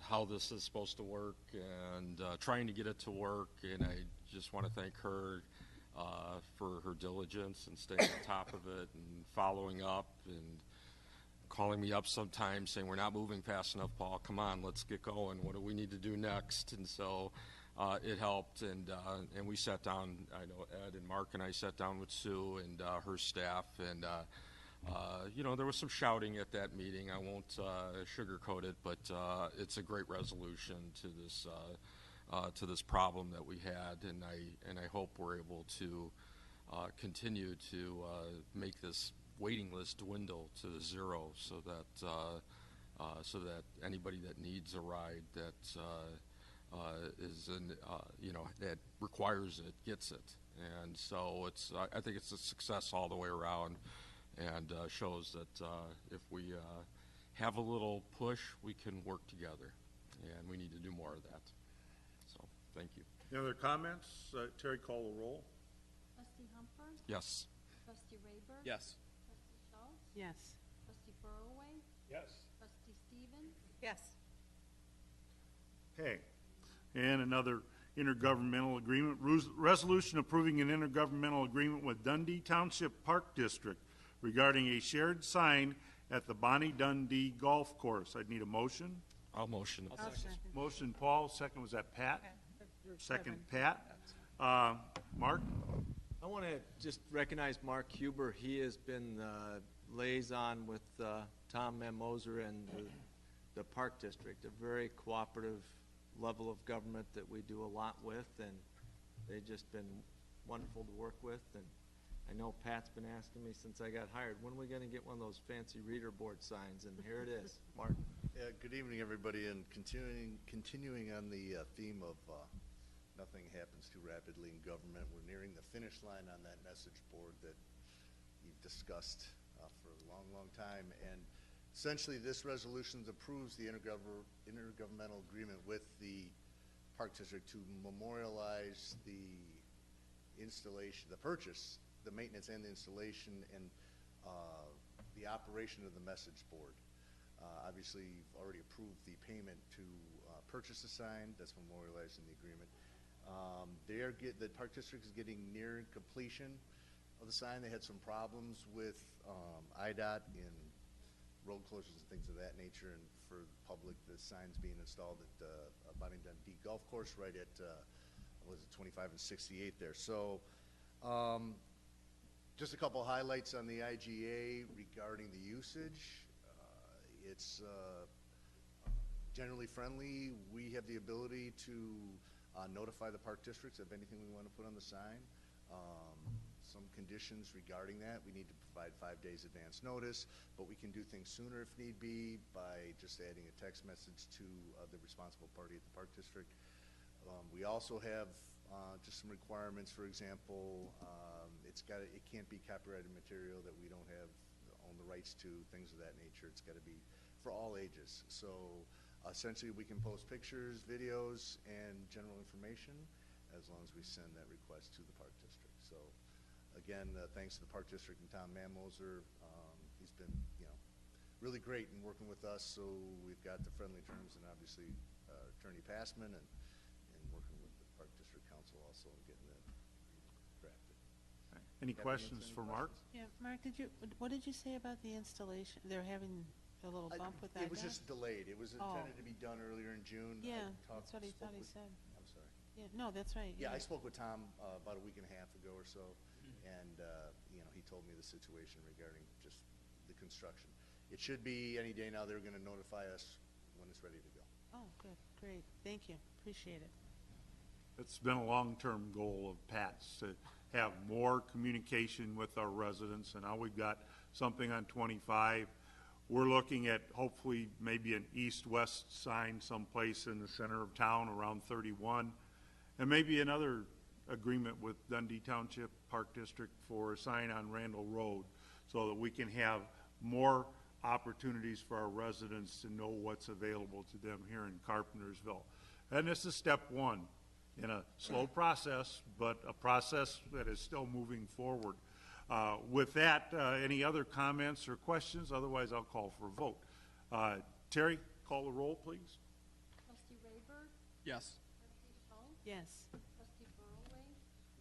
how this is supposed to work and trying to get it to work, and I just want to thank her for her diligence and staying on top of it and following up, and calling me up sometimes saying, we're not moving fast enough, Paul, come on, let's get going, what do we need to do next? And so it helped, and we sat down, I know Ed and Mark and I sat down with Sue and her staff, and you know, there was some shouting at that meeting. I won't sugarcoat it, but it's a great resolution to this problem that we had, and I hope we're able to continue to make this waiting list dwindle to zero, so that anybody that needs a ride that is in, you know, that requires it gets it. And so it's I think it's a success all the way around, and shows that if we have a little push, we can work together, and we need to do more of that. So thank you. Any other comments? Terry, call the roll. Trustee Humper? Yes. Trustee Rayburn? Yes. Trustee Schultz? Yes. Trustee Burroway? Yes. Trustee Stevens? Yes. Okay. And another intergovernmental agreement, resolution approving an intergovernmental agreement with Dundee Township Park District regarding a shared sign at the Bonnie Dundee Golf Course. I'd need a motion. I'll motion. I'll second. Motion Paul, second was that Pat? Second Pat. Mark? I want to just recognize Mark Huber. He has been liaison with Tom Manmoser and the Park District, a very cooperative level of government that we do a lot with, and they've just been wonderful to work with. And I know Pat's been asking me since I got hired, when are we going to get one of those fancy reader board signs? And here it is. Mark. Yeah, good evening, everybody, and continuing on the theme of nothing happens too rapidly in government. We're nearing the finish line on that message board that you've discussed for a long, long time. And essentially, this resolution approves the intergovernmental agreement with the Park District to memorialize the installation, the purchase, the maintenance and the installation, and the operation of the message board. Obviously, you've already approved the payment to purchase the sign. That's memorialized in the agreement. The Park District is getting near completion of the sign. They had some problems with IDOT in road closures and things of that nature, and for the public, the sign's being installed at Bonnie Dundee Golf Course right at, was it 25 and 68 there. So just a couple highlights on the IGA regarding the usage. It's generally friendly. We have the ability to notify the Park Districts of anything we want to put on the sign. Some conditions regarding that, we need to provide 5 days advance notice, but we can do things sooner if need be by just adding a text message to the responsible party at the Park District. We also have just some requirements. For example, it can't be copyrighted material that we don't own the rights to, things of that nature. It's got to be for all ages. So essentially, we can post pictures, videos, and general information as long as we send that request to the Park District. So again, thanks to the Park District and Tom Manmoser. He's been, really great in working with us. So we've got the friendly terms, and obviously Attorney Passman and working with the Park District Council also in getting that drafted. Any questions for Mark? Yeah, Mark, what did you say about the installation? They're having a little bump with that? It was just delayed. It was intended to be done earlier in June. Yeah, that's what he thought he said. I'm sorry. Yeah, no, that's right. Yeah, I spoke with Tom about a week and a half ago or so, and he told me the situation regarding just the construction. It should be any day now. They're going to notify us when it's ready to go. Oh, good, great, thank you, appreciate it. It's been a long-term goal of Pat's to have more communication with our residents, and now we've got something on 25. We're looking at hopefully maybe an east-west sign someplace in the center of town around 31, and maybe another agreement with Dundee Township Park District for a sign on Randall Road, so that we can have more opportunities for our residents to know what's available to them here in Carpentersville. And this is step one in a slow process, but a process that is still moving forward. With that, any other comments or questions? Otherwise, I'll call for a vote. Terry, call the roll, please. Trustee Rayburn? Yes. Trustee Schultz? Yes. Trustee Burroway?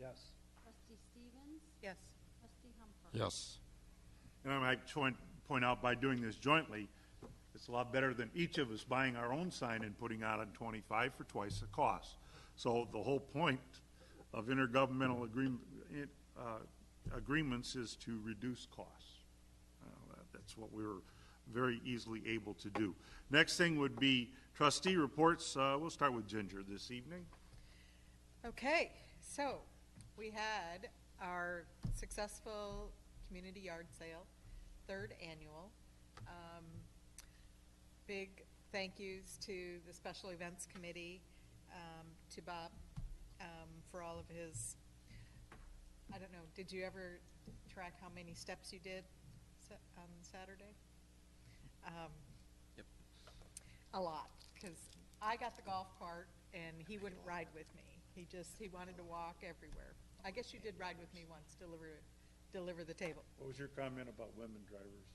Yes. Trustee Stevens? Yes. Trustee Humper? Yes. And I might point out by doing this jointly, it's a lot better than each of us buying our own sign and putting out on 25 for twice the cost. So the whole point of intergovernmental agreements is to reduce costs. That's what we were very easily able to do. Next thing would be trustee reports. We'll start with Ginger this evening. Okay, so we had our successful community yard sale, 3rd annual. Big thank yous to the special events committee, to Bob for all of his, I don't know, did you ever track how many steps you did on Saturday? Yep. A lot, because I got the golf cart and he wouldn't ride with me. He wanted to walk everywhere. I guess you did ride with me once, deliver the table. What was your comment about women drivers?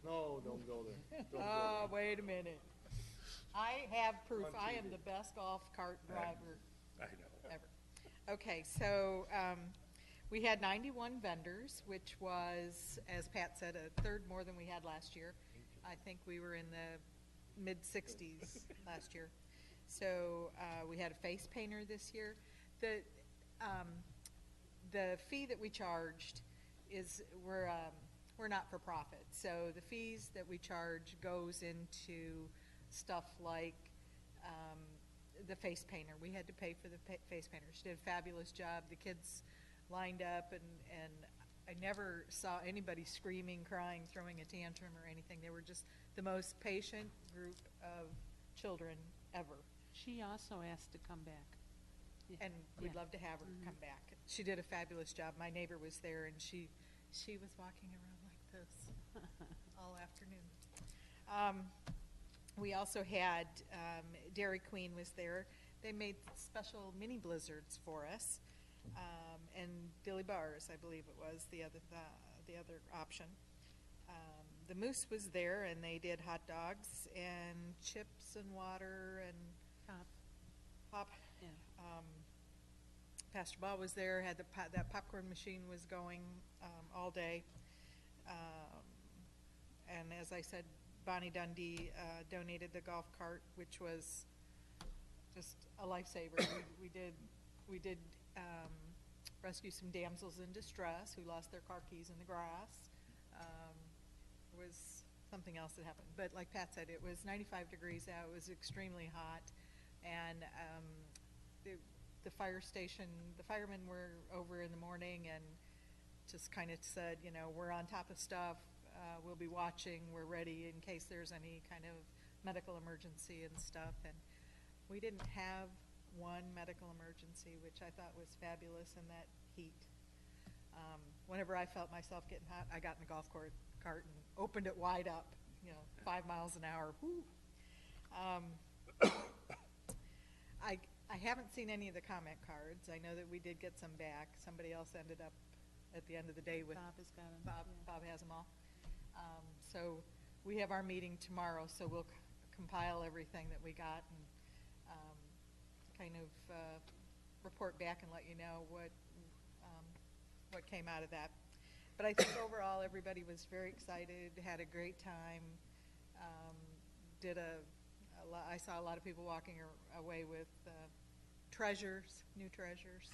No, don't go there. Don't Oh, wait a minute. I have proof. I am the best golf cart driver I know. ever. Okay, so we had 91 vendors, which was, as Pat said, a third more than we had last year. I think we were in the mid-60s last year. So we had a face painter this year. The fee that we charged is we're not for profit. So the fees that we charge goes into stuff like the face painter. We had to pay for the face painter. She did a fabulous job. The kids lined up, and I never saw anybody screaming, crying, throwing a tantrum or anything. They were just the most patient group of children ever. She also asked to come back. And we'd Yeah. love to have her come back. She did a fabulous job. My neighbor was there, and she was walking around like this all afternoon. We also had Dairy Queen was there. They made special mini blizzards for us, and Dilly Bars, I believe it was the other option. The Moose was there, and they did hot dogs and chips and water and pop. Yeah. Pastor Ball was there, had that popcorn machine was going all day. And as I said, Bonnie Dundee donated the golf cart, which was just a lifesaver. we did rescue some damsels in distress who lost their car keys in the grass. There was something else that happened. But like Pat said, it was 95 degrees out. It was extremely hot. And the fire station, the firemen were over in the morning and just kind of said, you know, we're on top of stuff. We'll be watching. We're ready in case there's any kind of medical emergency and stuff. And we didn't have one medical emergency, which I thought was fabulous in that heat. Whenever I felt myself getting hot, I got in the golf cart and opened it wide up, 5 miles an hour. Woo. I haven't seen any of the comment cards. I know that we did get some back. Somebody else ended up at the end of the day with Bob has got them. Bob has them all. So we have our meeting tomorrow, so we'll compile everything that we got and kind of report back and let you know what came out of that. But I think overall everybody was very excited, had a great time. I saw a lot of people walking away with treasures, new treasures.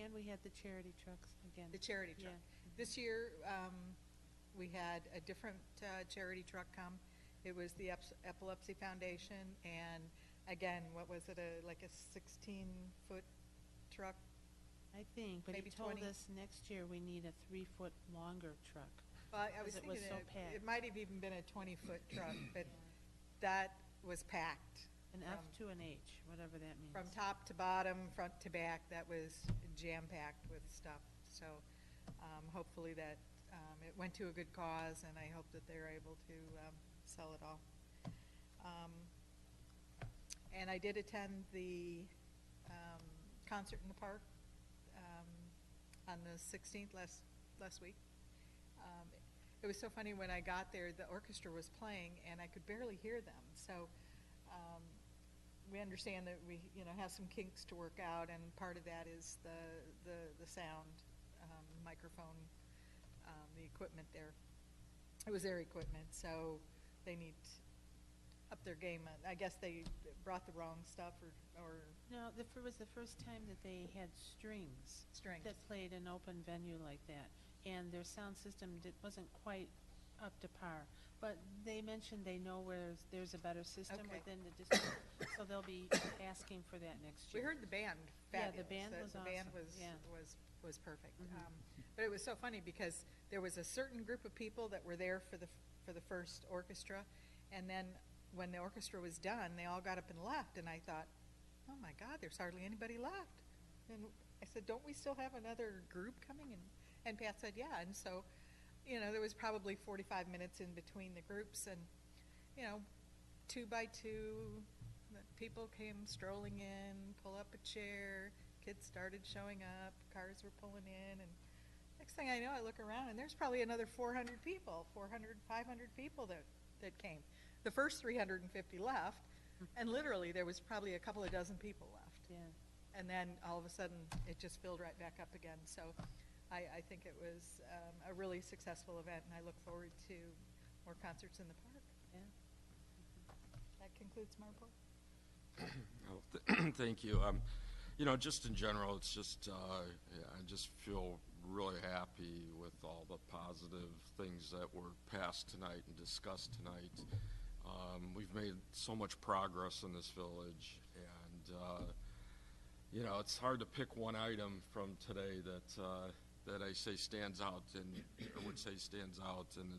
And we had the charity trucks again. The charity truck. Yeah. This year, we had a different charity truck come. It was the Epilepsy Foundation, and again, what was it, like a 16-foot truck? I think, but Maybe he told 20. us next year we need a 3-foot longer truck. Well, I was Because it thinking was so that packed. it might have even been a 20-foot truck, but that was packed. An F to an H, whatever that means. From top to bottom, front to back, that was jam-packed with stuff. So hopefully that it went to a good cause, and I hope that they're able to sell it all. And I did attend the concert in the park on the 16th last week. It was so funny when I got there, the orchestra was playing, and I could barely hear them. So we understand that we have some kinks to work out, and part of that is the sound microphone the equipment there. It was their equipment, so they need to up their game. I guess they brought the wrong stuff, or No, it was the first time that they had strings. Strings. That played an open venue like that. And their sound system wasn't quite up to par. But they mentioned they know where there's a better system Okay. within the district, so they'll be asking for that next We year. heard the band Yeah, fabulous. the band was The band awesome. was, Yeah. was perfect. Mhm. But it was so funny because there was a certain group of people that were there for the first orchestra, and then when the orchestra was done, they all got up and left, and I thought, oh my God, there's hardly anybody left. And I said, don't we still have another group coming? And Pat said, yeah. And so, there was probably 45 minutes in between the groups, and, 2 by 2, the people came strolling in, pull up a chair, kids started showing up, cars were pulling in, and next thing I know, I look around, and there's probably another 400 people, 500 people that came. The first 350 left, and literally there was probably a couple of dozen people left. Yeah. And then all of a sudden, it just filled right back up again. So I think it was a really successful event, and I look forward to more concerts in the park. Yeah. That concludes my report. Thank you. Just in general, it's just, I just feel really happy with all the positive things that were passed tonight and discussed tonight. We've made so much progress in this village, and it's hard to pick one item from today that I say stands out, and I would say stands out, and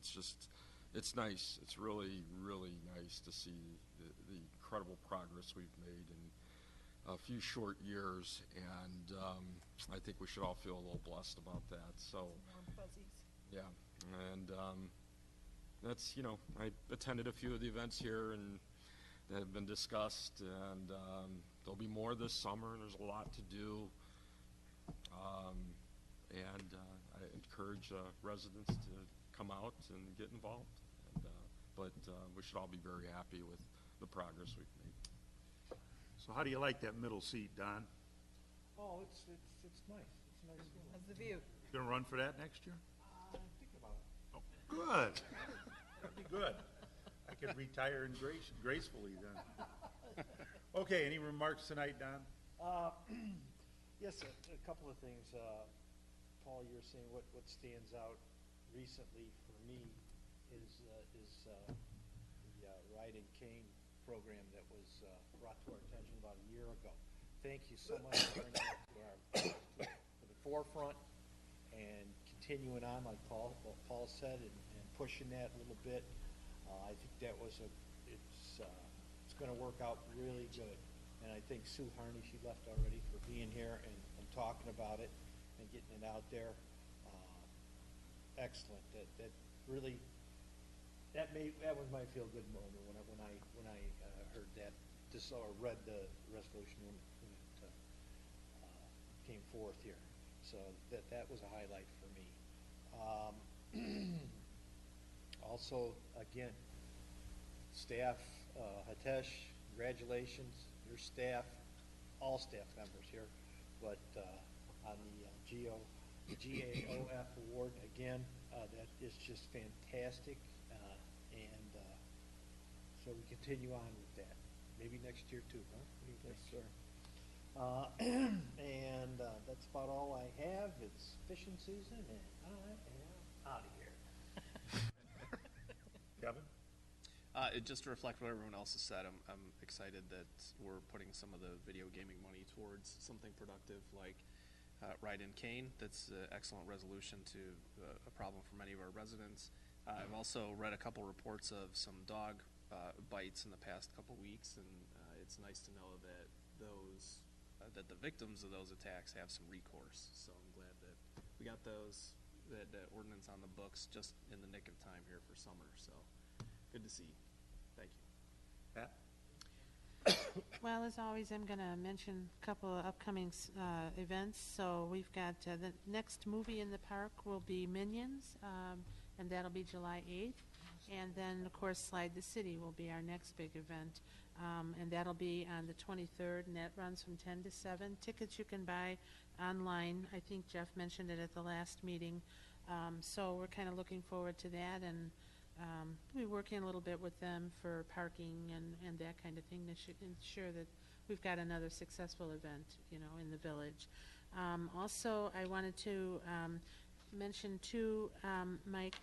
it's nice. It's really, really nice to see the incredible progress we've made in a few short years, and I think we should all feel a little blessed about that. So, Warm fuzzies. yeah, and that's, I attended a few of the events here and that have been discussed, and there'll be more this summer, and there's a lot to do, and I encourage residents to come out and get involved, but we should all be very happy with the progress we've made. So how do you like that middle seat, Don? Oh, it's nice. It's a nice feeling. How's the view? Gonna run for that next year? I'm thinking about it. Oh, good. That'd be good. I could retire and gracefully then. Okay, any remarks tonight, Don? Yes, a couple of things. Paul, you're saying what stands out recently for me is the Ride and Cane program that was brought to our attention about a year ago. Thank you so much for bringing that to the forefront and continuing on, like what Paul said, and pushing that a little bit. I think that was it's going to work out really good. And I think Sue Harney, she left already, for being here and talking about it and getting it out there. Excellent. That really that was my feel good moment when I heard that, or read the resolution when it came forth here. So that was a highlight for me. Also, again, staff, Hitesh, congratulations, your staff, all staff members here, but on the GAOF award, again, that is just fantastic, and so we continue on with that. Maybe next year too, huh? Yes, sir. And that's about all I have. It's fishing season, and I am out of here. Kevin? Just to reflect what everyone else has said, I'm excited that we're putting some of the video gaming money towards something productive like Ride and Cane. That's an excellent resolution to a problem for many of our residents. I've also read a couple reports of some dog bites in the past couple weeks, and it's nice to know that that the victims of those attacks have some recourse. So I'm glad that we got that ordinance on the books just in the nick of time here for summer. So good to see. Thank you. Pat? Well, as always, I'm going to mention a couple of upcoming events. So we've got the next movie in the park will be Minions, and that'll be July 8th. And then, of course, Slide the City will be our next big event, and that'll be on the 23rd, and that runs from 10 to 7. Tickets you can buy online. I think Jeff mentioned it at the last meeting. So we're kind of looking forward to that, and we're working a little bit with them for parking and that kind of thing to ensure that we've got another successful event, in the village. Also, I wanted to mention too, Mike,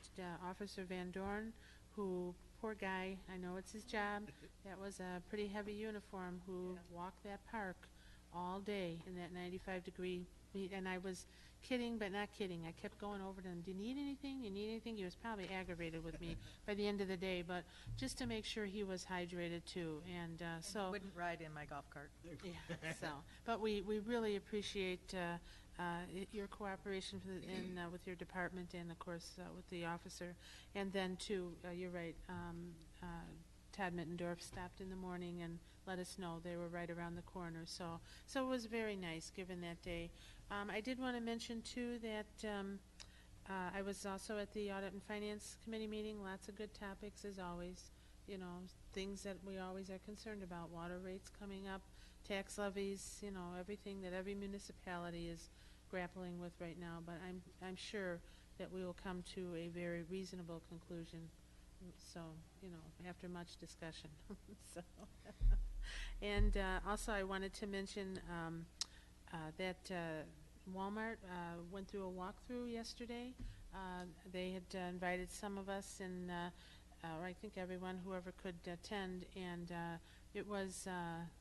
Officer Van Dorn, who, poor guy, I know it's his job, that was a pretty heavy uniform, who walked that park all day in that 95-degree heat, and I was kidding but not kidding. I kept going over to him, do you need anything? You need anything? He was probably aggravated with me by the end of the day, but just to make sure he was hydrated too. And so wouldn't ride in my golf cart. yeah, so, but we really appreciate your cooperation with your department and of course with the officer. And then too, you're right, Todd Mittendorf stopped in the morning and let us know they were right around the corner. So it was very nice given that day. I did want to mention too that I was also at the Audit and Finance Committee meeting. Lots of good topics as always. Things that we always are concerned about. Water rates coming up, tax levies. Everything that every municipality is grappling with right now. But I'm sure that we will come to a very reasonable conclusion. So, after much discussion. So, and also I wanted to mention that Walmart went through a walkthrough yesterday. They had invited some of us, and I think everyone, whoever could attend, and it was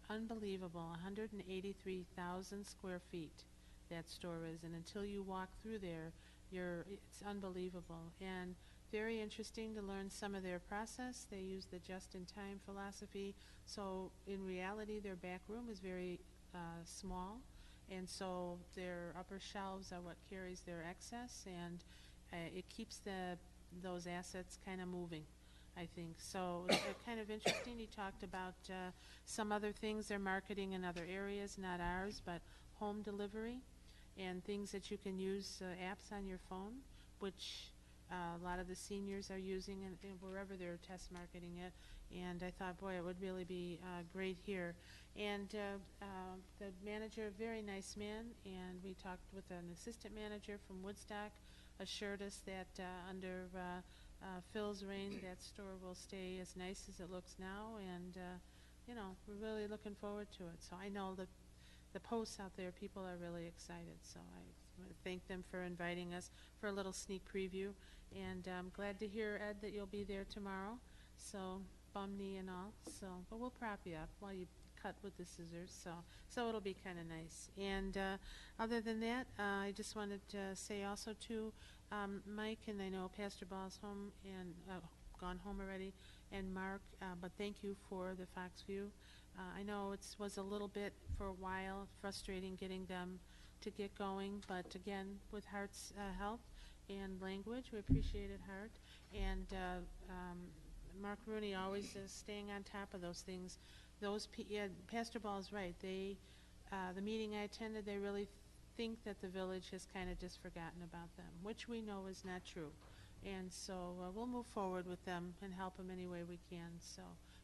unbelievable, 183,000 square feet that store is, and until you walk through there, it's unbelievable. And very interesting to learn some of their process. They use the just-in-time philosophy. So in reality, their back room is very small, and so their upper shelves are what carries their excess, and it keeps those assets kind of moving, I think. So it's kind of interesting. He talked about some other things they're marketing in other areas, not ours, but home delivery and things that you can use, apps on your phone, which a lot of the seniors are using and wherever they're test marketing it. And I thought, boy, it would really be great here. And the manager, very nice man, and we talked with an assistant manager from Woodstock, assured us that under Phil's reign, that store will stay as nice as it looks now, and we're really looking forward to it. So I know the posts out there, people are really excited. So I want to thank them for inviting us for a little sneak preview. And I'm glad to hear, Ed, that you'll be there tomorrow. So bum knee and all. So, but we'll prop you up while you cut with the scissors. So it'll be kind of nice. And other than that, I just wanted to say also to Mike, and I know Pastor Ball's home and gone home already, and Mark. But thank you for the Fox View. I know it was a little bit for a while frustrating getting them to get going, but again, with Hart's help and language, we appreciated Hart. And Mark Rooney always is staying on top of those things. Pastor Ball's right. The meeting I attended, they really think that the village has kind of just forgotten about them, which we know is not true. And so we'll move forward with them and help them any way we can. So,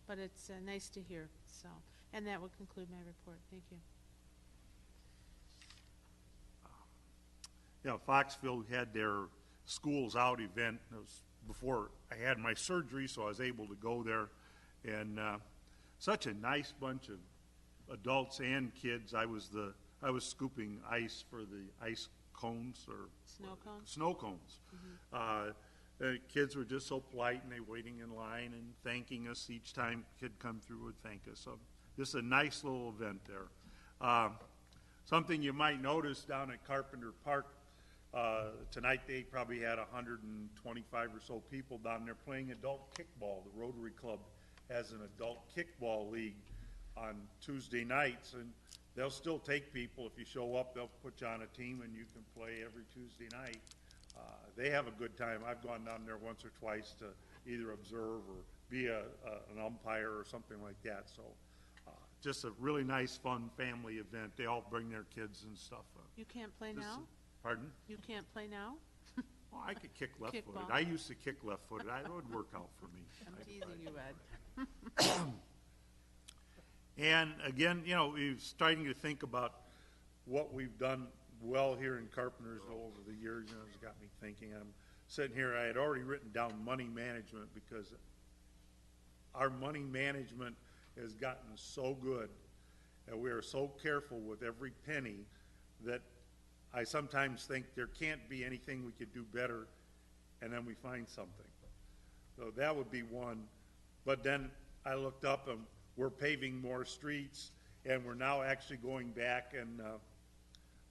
but it's nice to hear. So, and that will conclude my report. Thank you. Foxville had their Schools Out event. It was before I had my surgery, so I was able to go there. And such a nice bunch of adults and kids. I was scooping ice for the ice cones or snow cones. Mm-hmm. The kids were just so polite, and they waiting in line and thanking us each time a kid come through would thank us. So just a nice little event there. Something you might notice down at Carpenter Park, tonight they probably had 125 or so people down there playing adult kickball. The Rotary Club has an adult kickball league on Tuesday nights, and they'll still take people. If you show up, they'll put you on a team, and you can play every Tuesday night. They have a good time. I've gone down there once or twice to either observe or be an umpire or something like that. So just a really nice, fun family event. They all bring their kids and stuff. You can't play now? Pardon? You can't play now? Oh, I could kick left-footed. Kickball. I used to kick left-footed. It would work out for me. I'm teasing you, Ed. And again, we're starting to think about what we've done well here in Carpentersville over the years, and it's got me thinking. I'm sitting here, I had already written down money management because our money management has gotten so good, and we are so careful with every penny that I sometimes think there can't be anything we could do better, and then we find something. So that would be one. But then I looked up and we're paving more streets, and we're now actually going back and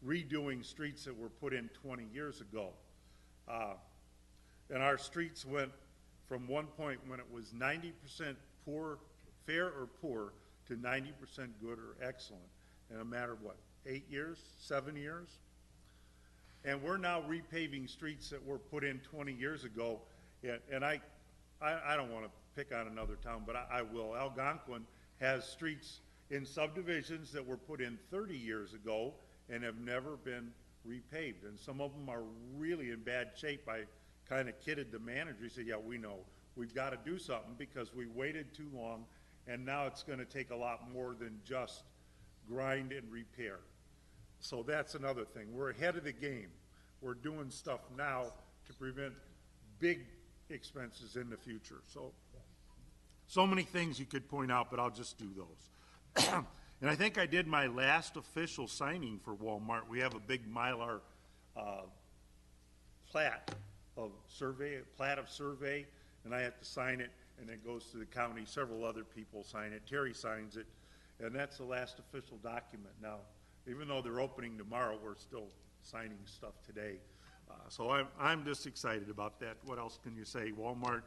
redoing streets that were put in 20 years ago. And our streets went from one point when it was 90% poor, fair or poor, to 90% good or excellent in a matter of what, 8 years, 7 years? And we're now repaving streets that were put in 20 years ago. And I don't want to pick on another town, but I will. Algonquin has streets in subdivisions that were put in 30 years ago and have never been repaved. And some of them are really in bad shape. I kind of kidded the manager. He said, yeah, we know. We've got to do something because we waited too long, and now it's going to take a lot more than just grind and repair. So that's another thing. We're ahead of the game. We're doing stuff now to prevent big expenses in the future. So many things you could point out, but I'll just do those. And I think I did my last official signing for Walmart. We have a big Mylar plat of survey, and I have to sign it, and it goes to the county. Several other people sign it. Terry signs it, and that's the last official document. Now, even though they're opening tomorrow, we're still signing stuff today. So I'm just excited about that. What else can you say? Walmart,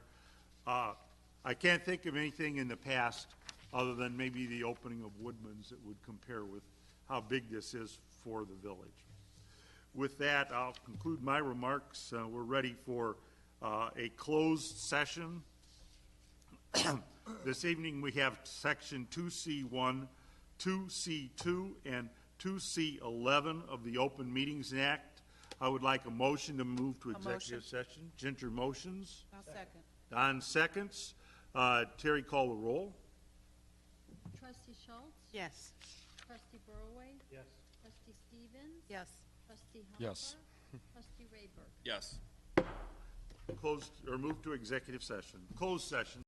I can't think of anything in the past other than maybe the opening of Woodman's that would compare with how big this is for the village. With that, I'll conclude my remarks. We're ready for a closed session. This evening we have section 2C1, 2C2, and 2C11 of the Open Meetings Act. I would like a motion to move to executive session. Ginger motions. I'll second. Don seconds. Terry, call the roll. Trustee Schultz? Yes. Trustee Burroway? Yes. Trustee Stevens? Yes. Trustee Hopper? Yes. Trustee Rayberg? Yes. Closed or move to executive session. Closed session.